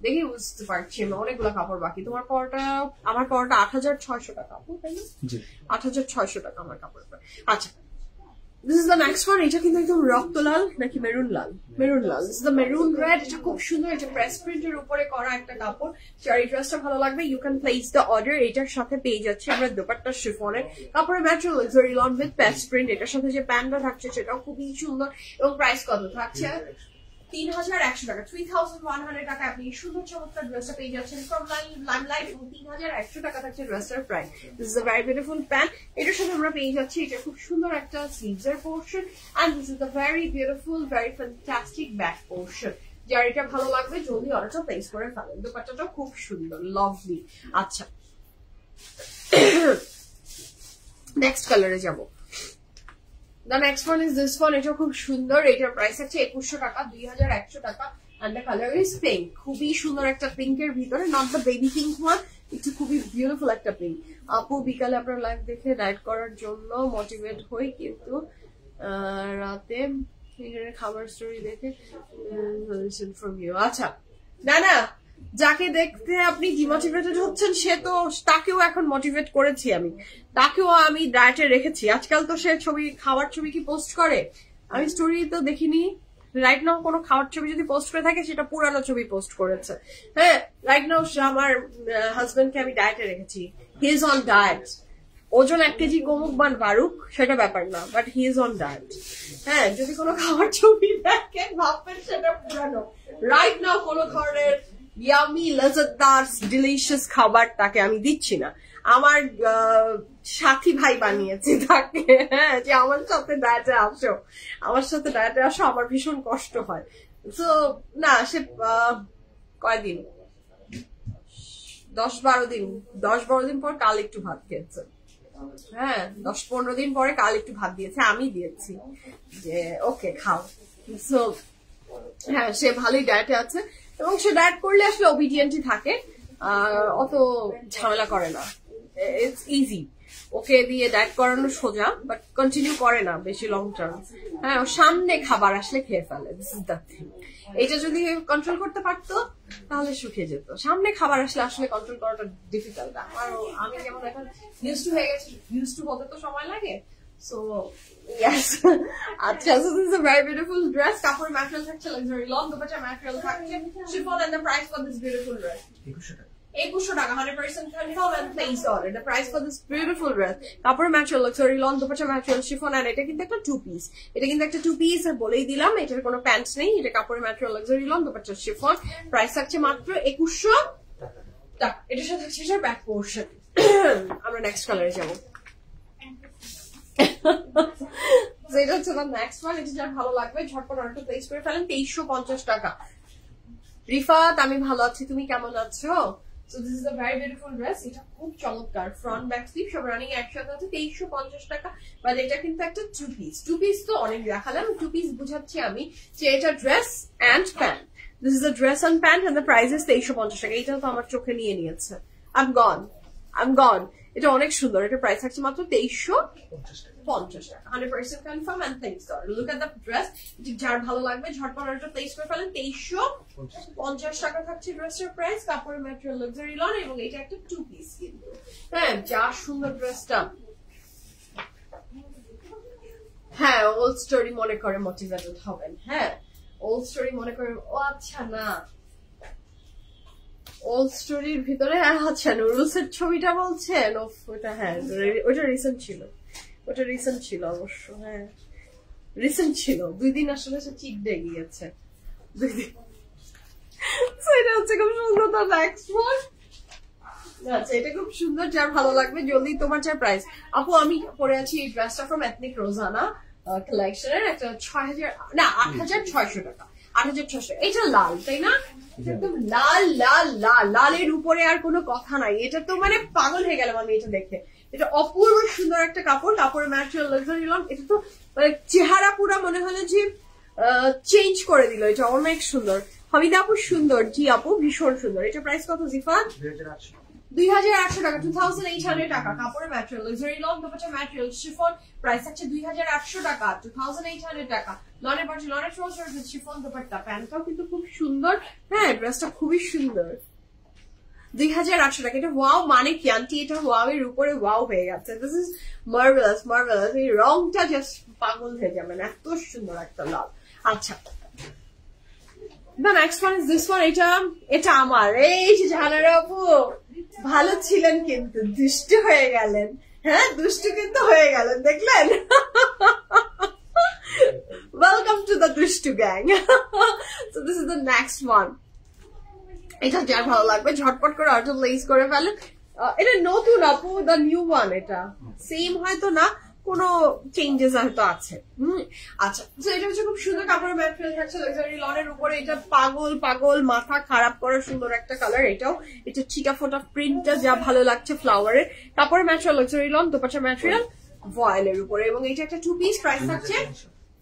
দেখে বুঝতে পারছি না অনেকগুলো কাপড় বাকি। তোমার পরটা, আমার পরটা 8600 টাকা, তাই না? 8600 টাকা আমার কাপড়। আচ্ছা, this is the next one. এটা কিন্তু একদম রক্ত লাল নাকি maroon Lal? Maroon Lal. This is the maroon red. এটা খুব সুন্দর, এটা প্রেস প্রিন্টের উপরে করা একটা কাপড়। যার এই ড্রেসটা ভালো লাগবে, you can place the order. এটার সাথে পেয়ে যাচ্ছে আমরা দোপাট্টা শিফনের কাপড়ের material luxury lawn with press print. এটার সাথে যে প্যান্টটা থাকছে সেটাও খুবই সুন্দর। এবং প্রাইস কত থাকছে? 3100 টাকা, 3100 টাকা আপনি সুন্দর চমৎকার ড্রেসটা পেয়ে যাচ্ছেন ফ্রম লাইমলাইট, এবং 3100 টাকা থাকছে ড্রেসটার price. This is a very beautiful pant. এটার সাথে আমরা পেয়ে যাচ্ছি এটা খুব সুন্দর একটা স্লিভসের portion, and this is a very beautiful very fantastic back portion. যার এটা ভালো লাগবে জলদি অর্ডারটা প্লেস করে ফেলেন। দোপাট্টাটা খুব সুন্দর, লাভলি। আচ্ছা, নেক্সট কালারে যাব। The next one is this one. এটা খুব সুন্দর, এটার প্রাইস আছে 2100 টাকা, 2100 টাকা, and the color is pink. খুবই সুন্দর একটা পিঙ্কের ভিতরে, not the baby pink one, একটু খুবই বিউটিফুল একটা পিঙ্ক। আপু বিকালে আপনার লাইভ দেখে ডায়েট করার জন্য মোটিভেট হই, কিন্তু রাতে খাবার স্টোরি দেখে ফ্রম ইউ। আচ্ছা, না যাকে দেখতে আপনি ডিমোটিভেটেড হচ্ছেন সে তো, তাকেও এখন মোটিভেট করেছি আমি, তাকেও আমি ডায়েটে রেখেছি। আজকাল তো সে খাওয়ার ছবি কি পোস্ট করে? আমি স্টোরি তো দেখিনি রাইট নাও। কোনো খাওয়ার ছবি যদি পোস্ট করে থাকে সেটা পুরানো ছবি পোস্ট করেছে। হ্যাঁ, রাইট নাও আমার হাজবেন্ডকে আমি ডায়েটে রেখেছি, হি ইজ অন ডায়েট। ওজন 1 কেজি কমুক বা বাড়ুক সেটা ব্যাপার না, but he is on diet. হ্যাঁ, যদি কোনো খাওয়ার ছবি দেখেন ভাববেন সেটা পুরানো। রাইট নাও কোনো ধরনের ইয়ামি লজ্জাদার ডিলিশিয়াস খাবার তাকে আমি দিচ্ছি না। আমার সাথী ভাই বানিয়েছে তাকে, হ্যাঁ, যে আমার সাথে ডায়েটে আসো, আমার ভীষণ কষ্ট হয়। তো না, সে কয়দিন, 10-12 দিন পর কাল একটু ভাত খেয়েছে। হ্যাঁ, 10-15 দিন পরে কাল একটু ভাত দিয়েছে, আমি দিয়েছি যে ওকে খাও। সো হ্যাঁ, সে ভালোই ডায়েটে আছে, এবং সে ডায়েট করলে আসলে ওবিডিয়েন্টই থাকে, অত ঝামেলা করে না। ইটস ইজি, ওকে দিয়ে ডায়েট করানো সোজা, বাট কন্টিনিউ করে না বেশি লং টার্ম। হ্যাঁ, সামনে খাবার আসলে খেয়ে ফেলে, দিস ইজ দ্য থিং। এটা যদি কন্ট্রোল করতে পারতো তাহলে শুকিয়ে যেত। সামনে খাবার আসলে কন্ট্রোল করাটা ডিফিকাল্ট। আমি যেমন এখন ইউজ টু হয়ে গেছি, ইউজ টু হতে তো সময় লাগে। So yes, আচ্ছা, so this is a very beautiful dress. কাপড় ম্যাটেরিয়াল থাকছে লাক্সারি লন, দুপাট্টা ম্যাটেরিয়াল থাকছে chiffon, and the price for this beautiful dress 2100 টাকা, 100% confirm and place order. The price for this beautiful dress, কাপড় material luxury lawn, dupatta material chiffon, and এটা কিন্তু একটা 2 piece. এটা কিন্তু একটা 2 পিস, আর বলেই দিলাম এটার কোনো প্যান্টস নেই। এটা কাপড় material luxury lawn, dupatta chiffon, price থাকছে মাত্র 2100 টাকা। এটার সাথে থাকছে ব্যাক পোর্শন। আমরা নেক্সট কালারে যাবো। এটা হচ্ছে নেক্সট ওয়ান। এটা যার ভালো লাগবে ঝটপট অর্ডার প্লেস করে ফেলেন। 2350 টাকা। রিফাত, আমি ভালো আছি, তুমি কেমন আছো? So this is a very beautiful dress. এটা খুব চমৎকার, ফ্রন্ট ব্যাক স্লিভ সব রানিং একসাথে আছে। 2350 টাকা, বাট এটা কিন্তু একটা 2 পিস। 2 পিস তো অনেক দেখালাম, 2 পিস বুঝাচ্ছি আমি যে এটা dress and pant. This is a dress and pant, and the price is 2350 টাকা। এটা তো আমার চোখে নিয়ে নিয়েছে। I'm gone. এটা অনেক সুন্দর। এটা প্রাইস থাকছে মাত্র 2350 টাকা, 100% confirm and thanks sir. Look at the dress. যার ভালো লাগবে ঝটপট অর্ডারটা প্লেস করে ফেলেন। 2350 টাকা থাকছে ড্রেসের প্রাইস, কাপড়ের ম্যাটেরিয়াল লাক্সারি লন, এবং এটা একটা 2 পিস কিন্তু। হ্যাঁ, যা সুন্দর ড্রেসটা। হ্যাঁ, ওল্ড স্টোরি মনে করে মোটিভেটেড হবেন। হ্যাঁ, ওল্ড স্টোরি মনে করে, ও আচ্ছা না, ওল্ড স্টোরির ভিতরে আচ্ছা নুডলসের ছবিটা বলছেন? ওটা হ্যাঁ, ওটা রিসেন্ট ছিল অবশ্য। হ্যাঁ, রিসেন্ট ছিল, 2 দিন আসলে সে চিট ডে গিয়েছে, 2 দিন। এটা হচ্ছে খুব সুন্দর। তো নেক্সট ওয়ান, আচ্ছা, এটা খুব সুন্দর। যার ভালো লাগবে জলদি, তোমার যা প্রাইস। আপু, আমি পরে আছি এই ড্রেসটা ফ্রম এথনিক রোজানা কালেকশনের, একটা 8600 টাকা, 8600। এটা লাল, তাই না? একদম লালের উপরে আর কোনো কথা নাই। এটা তো মানে পাগল হয়ে গেলাম আমি এটা দেখে। এটা অপূর্ব সুন্দর একটা কাপড়, কাপড়ের ম্যাটেরিয়াল লাক্সারি লন। এটা তো মানে চেহারা পুরা মনে হলো যে চেঞ্জ করে দিল, এটা অনেক সুন্দর। হামিদা আপু সুন্দর, জি আপু ভীষণ সুন্দর। এটা প্রাইস কত জিফান? 2800 টাকা, 2800 টাকা। কাপড়ের material luxury lawn dupatta material chiffon, price আছে 2800 টাকা, 2800 টাকা। লনের বডি, লনের ট্রাউজার উইথ শিফন দুপাট্টা, প্যান্টটাও কিন্তু খুব সুন্দর। হ্যাঁ ড্রেসটা খুবই সুন্দর। 2800 টাকা। এটা ওয়াও মানে কি আন্টি? এটা ওয়াও এর উপরে ওয়াও হয়ে গেছে। This is marvellous, marvellous. এই রংটা জাস্ট পাগল হয়ে যাবেন, এত সুন্দর একটা লাল। আচ্ছা the next one is this one. এটা আমার। এই যে জাহানারা আপু ভালো ছিলেন কিন্তু দুষ্টু হয়ে গেলেন। হ্যাঁ দুষ্টু কিন্তু হয়ে গেলেন, দেখলেন? ওয়েলকাম টু দ্য দুষ্টু gang. So this is the next one. এটা যার ভালো লাগবে ঝটপট করে অর্ডার প্লেস করে ফেলেন। এটা নতুন আপু, দ্য নিউ ওয়ান। এটা সেম হয়তো না, কোনো চেঞ্জেস হয়তো আছে। আচ্ছা তো এটা হচ্ছে খুব সুন্দর কাপড়ের ম্যাটেরিয়াল থাকছে লাক্সারি লনের উপরে। এটা পাগল পাগল মাথা খারাপ করার সুন্দর একটা কালার। এটাও এটা চিটা ফোটা প্রিন্টটা যা ভালো লাগছে ফ্লাওয়ারের। কাপড়ের material luxury lawn, dupatta material ভয়েলের উপরে। এবং এটা একটা 2 পিস, প্রাইস থাকছে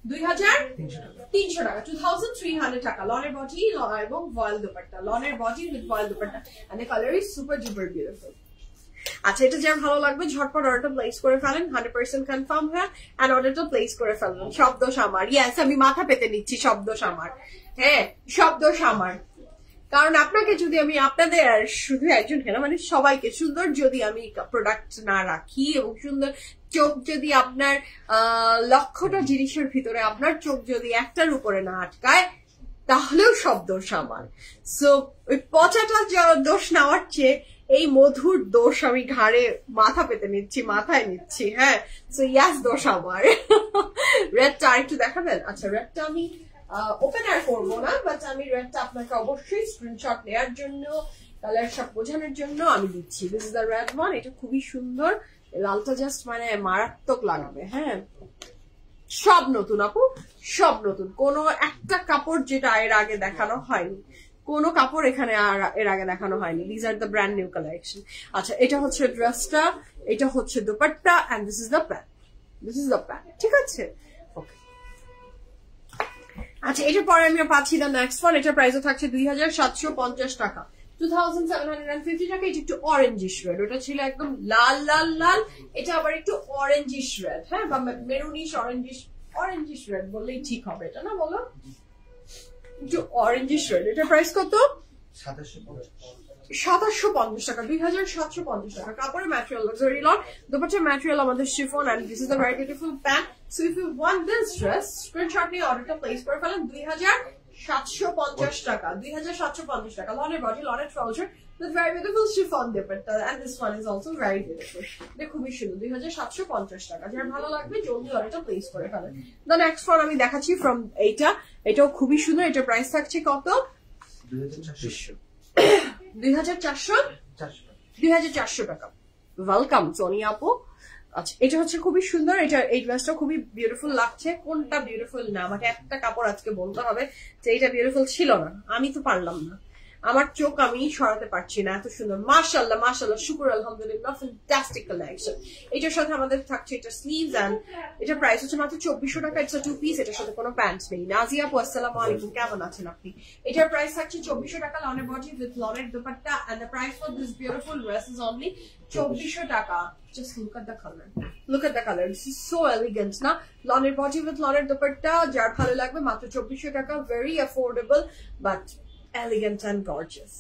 2300 টাকা, 2300 টাকা। লনের বডি এবং ভয়েল দুপাট্টা, লনের body with voile dupatta, and the colour is super duper beautiful. আচ্ছা এটা যার ভালো লাগবে ঝটপট অর্ডারটা প্লেস করে ফেলেন, 100% কনফার্ম হ্যাঁ, এন্ড অর্ডারটা প্লেস করে ফেলবেন। সব দোষ আমার, ইয়েস আমি মাথা পেতে নিচ্ছি, সব দোষ আমার। হ্যাঁ সব দোষ আমার, কারণ আপনাকে যদি আমি আপনাদের আর শুধু একজন কেন মানে সবাইকে সুন্দর যদি আমি প্রোডাক্ট না রাখি এবং সুন্দর চোখ যদি আপনার লক্ষটা জিনিসের ভিতরে আপনার চোখ যদি একটার উপরে না আটকায় তাহলেও সব দোষ আমার। সো ওই পচাটা দোষ নেওয়ার চেয়ে এই মধুর দোষ আমি ঘাড়ে মাথা পেতে নিচ্ছি, মাথায় নিচ্ছি। হ্যাঁ সো ইয়াস দোষ আমার। রেডটা আরেকটু দেখাবেন? আচ্ছা রেডটা আমি ওপেন আর করবো না, বাট আমি রেডটা আপনাকে অবশ্যই স্ক্রিনশট নেওয়ার জন্য, কালার সব বোঝানোর জন্য আমি দিচ্ছি। This is the red one. এটা খুবই সুন্দর, লালটা জাস্ট মানে মারাত্মক লাগবে। হ্যাঁ সব নতুন আপু, সব নতুন। কোনো একটা কাপড় যেটা এর আগে দেখানো হয়নি, কোনো কাপড় এখানে এর আগে দেখানো হয়নি। This are the brand new collection. আচ্ছা এটা হচ্ছে ড্রেসটা, এটা হচ্ছে দুপাট্টা, and this is the pant, this is the pant. ঠিক আছে ওকে। আচ্ছা এটার পরে আমি পাচ্ছি দ্য নেক্সট ওয়ান। এটার প্রাইসও থাকছে 2750 টাকা, 2750 টাকা। এটা একটু অরেঞ্জিশ রেড, ওটা ছিল একদম লাল লাল লাল, এটা আবার একটু অরেঞ্জিশ রেড। হ্যাঁ বা মেরুনিশ অরেঞ্জিশ, অরেঞ্জিশ রেড বললেই ঠিক হবে এটা, না বলো? একটু অরেঞ্জিশ রেড। এটার প্রাইস কত? 2750 টাকা, 2750 টাকা। কাপড়ের ম্যাটেরিয়াল লাক্সারি লন, দুপাট্টার ম্যাটেরিয়াল আমাদের chiffon, and this is the very beautiful pant. So if you want this dress screenshot নিয়ে অর্ডারটা প্লেস করে ফেলেন। 2750 টাকা, 2750 টাকা। লনের বডি, লনের trouser with very beautiful chiffon dupatta, and this one is also very beautiful. এটা খুবই সুন্দর, 2750 টাকা। যার ভালো লাগবে জলদি অর্ডারটা প্লেস করে ফেলেন। দ্য নেক্সট ওয়ান আমি দেখাচ্ছি ফ্রম এইটা, এটাও খুবই সুন্দর। এটার প্রাইস থাকছে কত? 2400 টাকা। ওয়েলকাম সোনিয়া আপু। আচ্ছা এটা হচ্ছে খুবই সুন্দর। এটা এই ড্রেসটা খুবই বিউটিফুল লাগছে। কোনটা বিউটিফুল না আমাকে একটা কাপড় আজকে বলতে হবে যে এটা বিউটিফুল ছিল না, আমি তো পারলাম না, আমার চোখ আমি সরাতে পারছি না, এত সুন্দর। মাশাআল্লাহ মাশাআল্লাহ, শুকর আলহামদুলিল্লাহ, ফ্যান্টাস্টিক কালেকশন। এটার সাথে আমাদের থাকছে এটা স্লিভস, এন্ড এটা প্রাইস হচ্ছে মাত্র 2400 টাকা। ইটস আ 2 পিস, এটার সাথে কোনো প্যান্টস নেই। নাজিয়া আপু আসসালামু আলাইকুম, কেমন আছেন আপনি? এটার প্রাইস থাকছে 2400 টাকা, লনের বডি উইথ লনের dupatta, and the price for this beautiful dress is only 2400 টাকা। Just look at the color. Look at the color. This is so elegant, na? Loner body with loner dupatta. Jar bhalo lagbe matro 2400 টাকা. Very affordable, but elegant and gorgeous.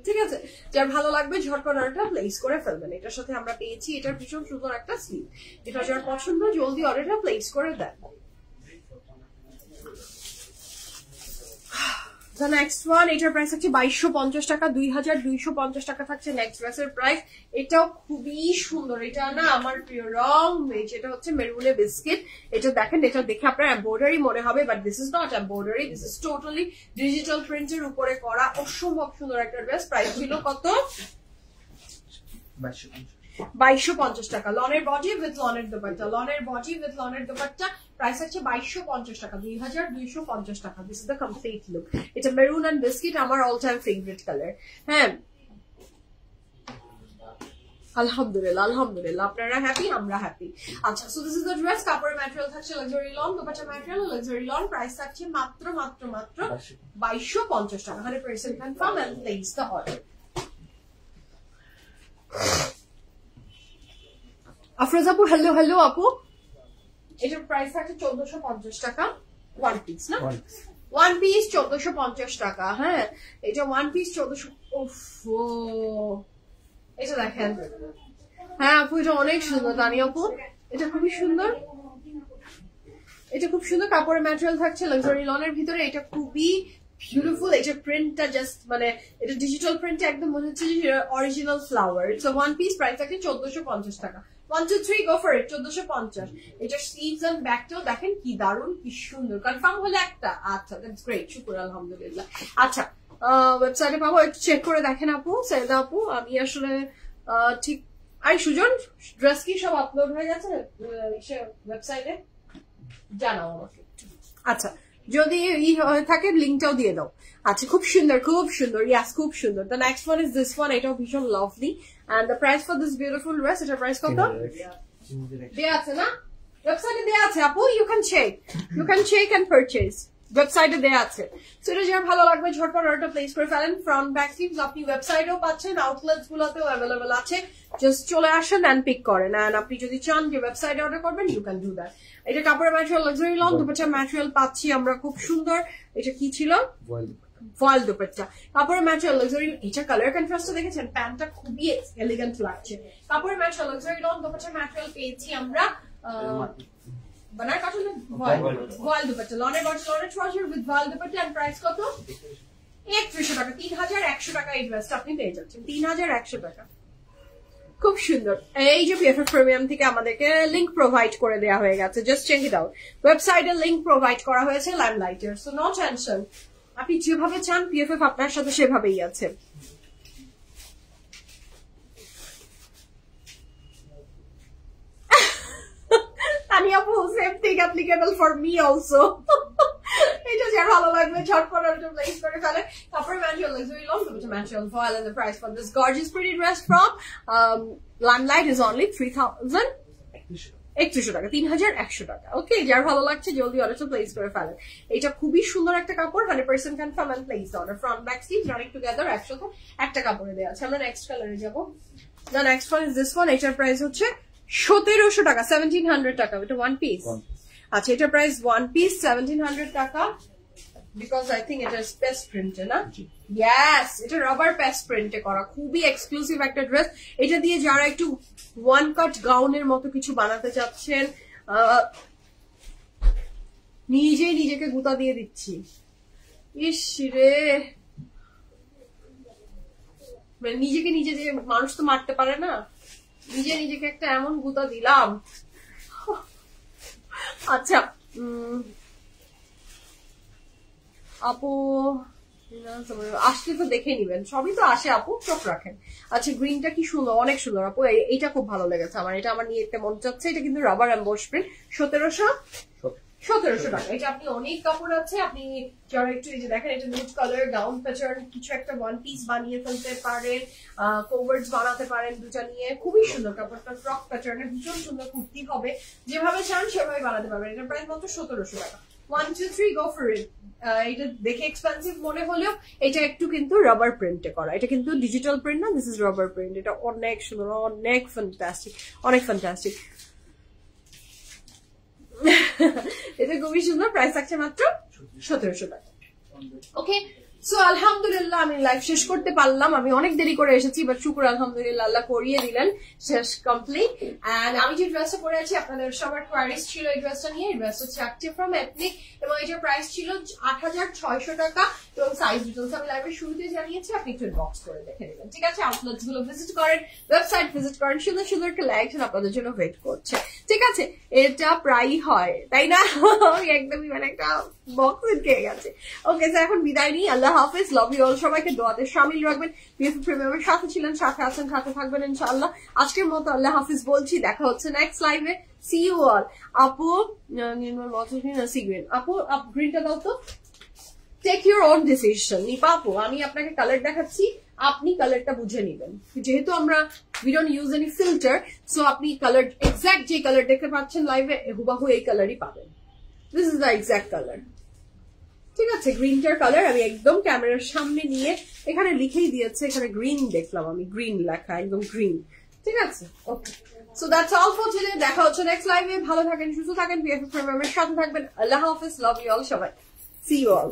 ঠিক আছে, যার ভালো লাগবে ঝটপট অর্ডারটা place করে ফেলবেন। এটার সাথে আমরা পেয়েছি এটার ভীষণ সুন্দর একটা স্লিভ। এটা যার পছন্দ জলদি অর্ডারটা প্লেস করে দেন। The next one, এটার প্রাইস হচ্ছে 2250 টাকা, 2250 টাকা থাকছে নেক্সট ড্রেসের প্রাইস। এটাও খুবই সুন্দর, এটা না আমার প্রিয় রং মেজ। এটা হচ্ছে মেরুনে বিস্কিট। এটা দেখেন, এটা দেখে আপনার এমব্রয়ডারি মনে হবে, but this is not embroidery, this is totally digital প্রিন্টের উপরে করা অসম্ভব সুন্দর একটা ড্রেস। প্রাইস ছিল কত? 2250 টাকা। লনের বডি উইথ লনের দুপাট্টা, লনের বডি উইথ লনের দুপাট্টা, প্রাইস হচ্ছে 2250 টাকা, 2250 টাকা। This is the complete look. এটা মেরুন এন্ড বিস্কিট, আমার অল টাইম ফেভারিট কালার। হ্যাঁ আলহামদুলিল্লাহ আলহামদুলিল্লাহ, আপনারা হ্যাপি, আমরা হ্যাপি। আচ্ছা, so this is the dress. কাপড়ের ম্যাটেরিয়াল থাকছে luxury lawn, dupatta material luxury lawn, price থাকছে মাত্র 2250 টাকা। 100% confirm and place the order. Afroz আপু, হ্যালো হ্যালো আপু, এটার প্রাইস থাকছে 1450 টাকা, ওয়ান পিস না, ওয়ান পিস 1450 টাকা। হ্যাঁ, এটা ওয়ান পিস 1400। এটা দেখেন, হ্যাঁ আপু এটা অনেক সুন্দর। তানিয়া আপু এটা খুবই সুন্দর, এটা খুব সুন্দর। কাপড়ের ম্যাটেরিয়াল থাকছে লাক্সারি লনের ভিতরে, এটা খুবই বিউটিফুল। এটা প্রিন্টটা জাস্ট মানে এটা ডিজিটাল প্রিন্ট, একদম মনে হচ্ছে যে original flower. It's one piece, price থাকে 1450 টাকা। 1 2 3 গো ফর ইট, 1450। এটা স্লিভস এন্ড ব্যাকটাও দেখেন কি দারুন, কি সুন্দর। কনফার্ম হলে একটা, আচ্ছা দ্যাটস গ্রেট, শুকুর আলহামদুলিল্লাহ। আচ্ছা, ওয়েবসাইটে পাবো, একটু চেক করে দেখেন আপু, সাইদা আপু। আমি আসলে ঠিক, আই সুজন ড্রেস কি সব আপলোড হয়ে গেছে ওয়েবসাইটে? জানাও আমাকে। আচ্ছা, যদি হয়ে থাকে লিঙ্কটাও দিয়ে দাও। আচ্ছা, খুব সুন্দর, খুব সুন্দর, ইয়াস খুব সুন্দর। The next one is this one, এটাও ভীষণ lovely. And the price for this beautiful dress, এটার প্রাইস কত দেয়া আছে না ওয়েবসাইটে? দেয়া আছে আপু, you can check and purchase, ওয়েবসাইটে দেয়া আছে। সো এটা যার ভালো লাগবে ঝটপট অর্ডারটা প্লেস করে ফেলেন। ফ্রন্ট ব্যাক স্লিভস আপনি ওয়েবসাইটেও পাচ্ছেন, আউটলেটস গুলোতেও অ্যাভেলেবল আছে। জাস্ট চলে আসেন এন্ড পিক করেন। এন্ড আপনি যদি চান যে ওয়েবসাইটে অর্ডার করবেন, ইউ ক্যান ডু দ্যাট। এটা কাপড়ের material luxury lawn, dupatta material পাচ্ছি আমরা খুব সুন্দর। এটা কি ছিল? ভয়েল দুপাট্টা, কাপড়ের ম্যাটেরিয়াল লাক্সারি। এটা কালার কন্ট্রাস্টটা দেখেছেন, প্যান্টটা খুবই এলিগেন্ট লাগছে। কাপড়ের material luxury lawn, dupatta material পেয়েছি আমরা বানার কাটন ভয়েল দুপাট্টা, লনের বটল, লনের trouser with voile dupatta. And price কত? 3100 টাকা। 3100 টাকা এই ড্রেসটা আপনি পেয়ে যাচ্ছেন, 3100 টাকা। খুব সুন্দর। এই যে পিএফএফ প্রিমিয়াম থেকে আমাদেরকে লিংক প্রোভাইড করে দেওয়া হয়ে গেছে, জাস্ট চেক ইট আউট। ওয়েবসাইটে লিংক প্রোভাইড করা হয়েছে লাইমলাইটের, সো নো টেনশন। আপনি যেভাবে চান পিএফএফ আপনার সাথে সেভাবেই আছে। Tanya Boo, same thing applicable for me also. এটা যার ভালো লাগবে ঝটপট অর্ডার প্লেস করে ফেলে। কাপড়ের material luxury lawn, dupatta material voile, and the price for this gorgeous pretty dress from Limelight is only 3100 টাকা, 3100 টাকা। ওকে, যার ভালো লাগছে জলদি অর্ডারটা প্লেস করে ফেলেন। এটা খুবই সুন্দর একটা কাপড়, 100% confirm and place order. Front back sleeves running together, একসাথে একটা কাপড়ে দেওয়া আছে। আমরা নেক্সট কালারে যাবো। The next one is this one. এটার প্রাইস হচ্ছে 1700 টাকা, 1700 টাকা। এটা ওয়ান পিস। আচ্ছা, এটার প্রাইস ওয়ান পিস 1700 টাকা, বিকজ আই থিঙ্ক এটা স্পেস প্রিন্টে না? ইয়েস, এটা রাবার পেস্ট প্রিন্টে করা, খুবই এক্সক্লুসিভ একটা ড্রেস। এটা দিয়ে যারা একটু ওয়ান কাট গাউনের মতো কিছু বানাতে চাচ্ছেন, নিজেই নিজেকে গুতা দিয়ে দিচ্ছি। ইস রে, নিজেকে নিজে দিয়ে মানুষ তো মারতে পারে না, নিজে নিজেকে একটা এমন গুতা দিলাম। আচ্ছা আপু আসলে তো দেখে নিবেন, সবই তো আসে আপু, চোখ রাখেন। আচ্ছা, গ্রিনটা কি সুন্দর, অনেক সুন্দর আপু, এইটা খুব ভালো লেগেছে আমার। এটা আমার নিয়ে মন চাচ্ছে। এটা কিন্তু রাবার এমবস প্রিন্ট, 1700 টাকা। এটা আপনি অনেক কাপড় আছে, আপনি যারা একটু এই যে দেখেন, এটা নিউড কালার গাউন প্যাটার্ন কিছু একটা ওয়ান পিস বানিয়ে ফেলতে পারেন, কোভার্স বানাতে পারেন দুটা নিয়ে। খুবই সুন্দর কাপড়টা, ফ্রক প্যাটার্নের ভীষণ সুন্দর কুর্তি হবে, যেভাবে চান সেভাবে বানাতে পারবেন। এটা প্রাইস মাত্র 1700 টাকা। 1 2 3 গো ফর ইট। এটা দেখে এক্সপেন্সিভ মনে হলেও এটা একটু কিন্তু রাবার প্রিন্টে করা, এটা কিন্তু ডিজিটাল প্রিন্ট না, দিস ইজ রাবার প্রিন্ট। এটা অনেক সুন্দর, অনেক ফ্যান্টাস্টিক, অনেক ফ্যান্টাস্টিক। এটা খুবই সুন্দর, প্রাইস থাকছে মাত্র 1700 টাকা। ওকে, সো আলহামদুলিল্লাহ আমি লাইভ শেষ করতে পারলাম। আমি অনেক দেরি করে এসেছি, বাট শুকুর আলহামদুলিল্লাহ, আল্লাহ করিয়ে দিলেন শেষ কমপ্লিট। এন্ড আমি যে ড্রেসটা পরে আছি, আপনাদের সবার কোয়ারিজ ছিল এই ড্রেসটা নিয়ে। এই ড্রেসটা হচ্ছে অ্যাক্টিভ ফ্রম এথনিক, এবং এটার প্রাইস ছিল 8600 টাকা, এবং সাইজ ডিটেলস আমি লাইভের শুরুতে জানিয়েছি, আপনি একটু বক্স করে দেখে নেবেন। ঠিক আছে, আউটলেটস গুলো ভিজিট করেন, ওয়েবসাইট ভিজিট করেন, সুন্দর সুন্দর কালেকশন আপনাদের জন্য ওয়েট করছে। ঠিক আছে, এটা প্রায়ই হয় তাই না? একদমই মানে একটা বক্স খেয়ে গেছে। ওকে, এখন বিদায় নিই, আল্লাহ হাফেজ, লাভ ইউ অল। সবাইকে দোয়াতে শামিল রাখবেন। পিএফএফ প্রিমিয়ামের সাথে ছিলেন, সাথে আছেন, সাথে থাকবেন ইনশাআল্লাহ। আজকের মতো আল্লাহ হাফেজ বলছি, দেখা হচ্ছে নেক্সট লাইভে। See you all. আপু নির্মল মত সিগ্রিন, আপু গ্রিনটা দাও তো। Take your own decision. নিপাপু আমি আপনাকে কালার দেখাচ্ছি, আপনি কালারটা বুঝে নিবেন। যেহেতু আমরা we don't use any filter, so আপনি কালার এক্সাক্ট যে কালার দেখতে পাচ্ছেন লাইভে হুবাহু এই কালারই পাবেন। This is the exact colour. ঠিক আছে, গ্রিনটার কালার আমি একদম ক্যামেরার সামনে নিয়ে এখানে লিখেই দিয়েছে, এখানে গ্রিন দেখলাম আমি, গ্রিন লেখা, একদম গ্রিন। ঠিক আছে, okay. So that's all for today. দেখা হচ্ছে নেক্সট লাইভে। ভালো থাকেন, সুস্থ থাকেন, বিএফএফ প্রিমিয়ামের সাথে থাকবেন। আল্লাহ হাফেজ, লাভ ইউ অল সবাই। See you all.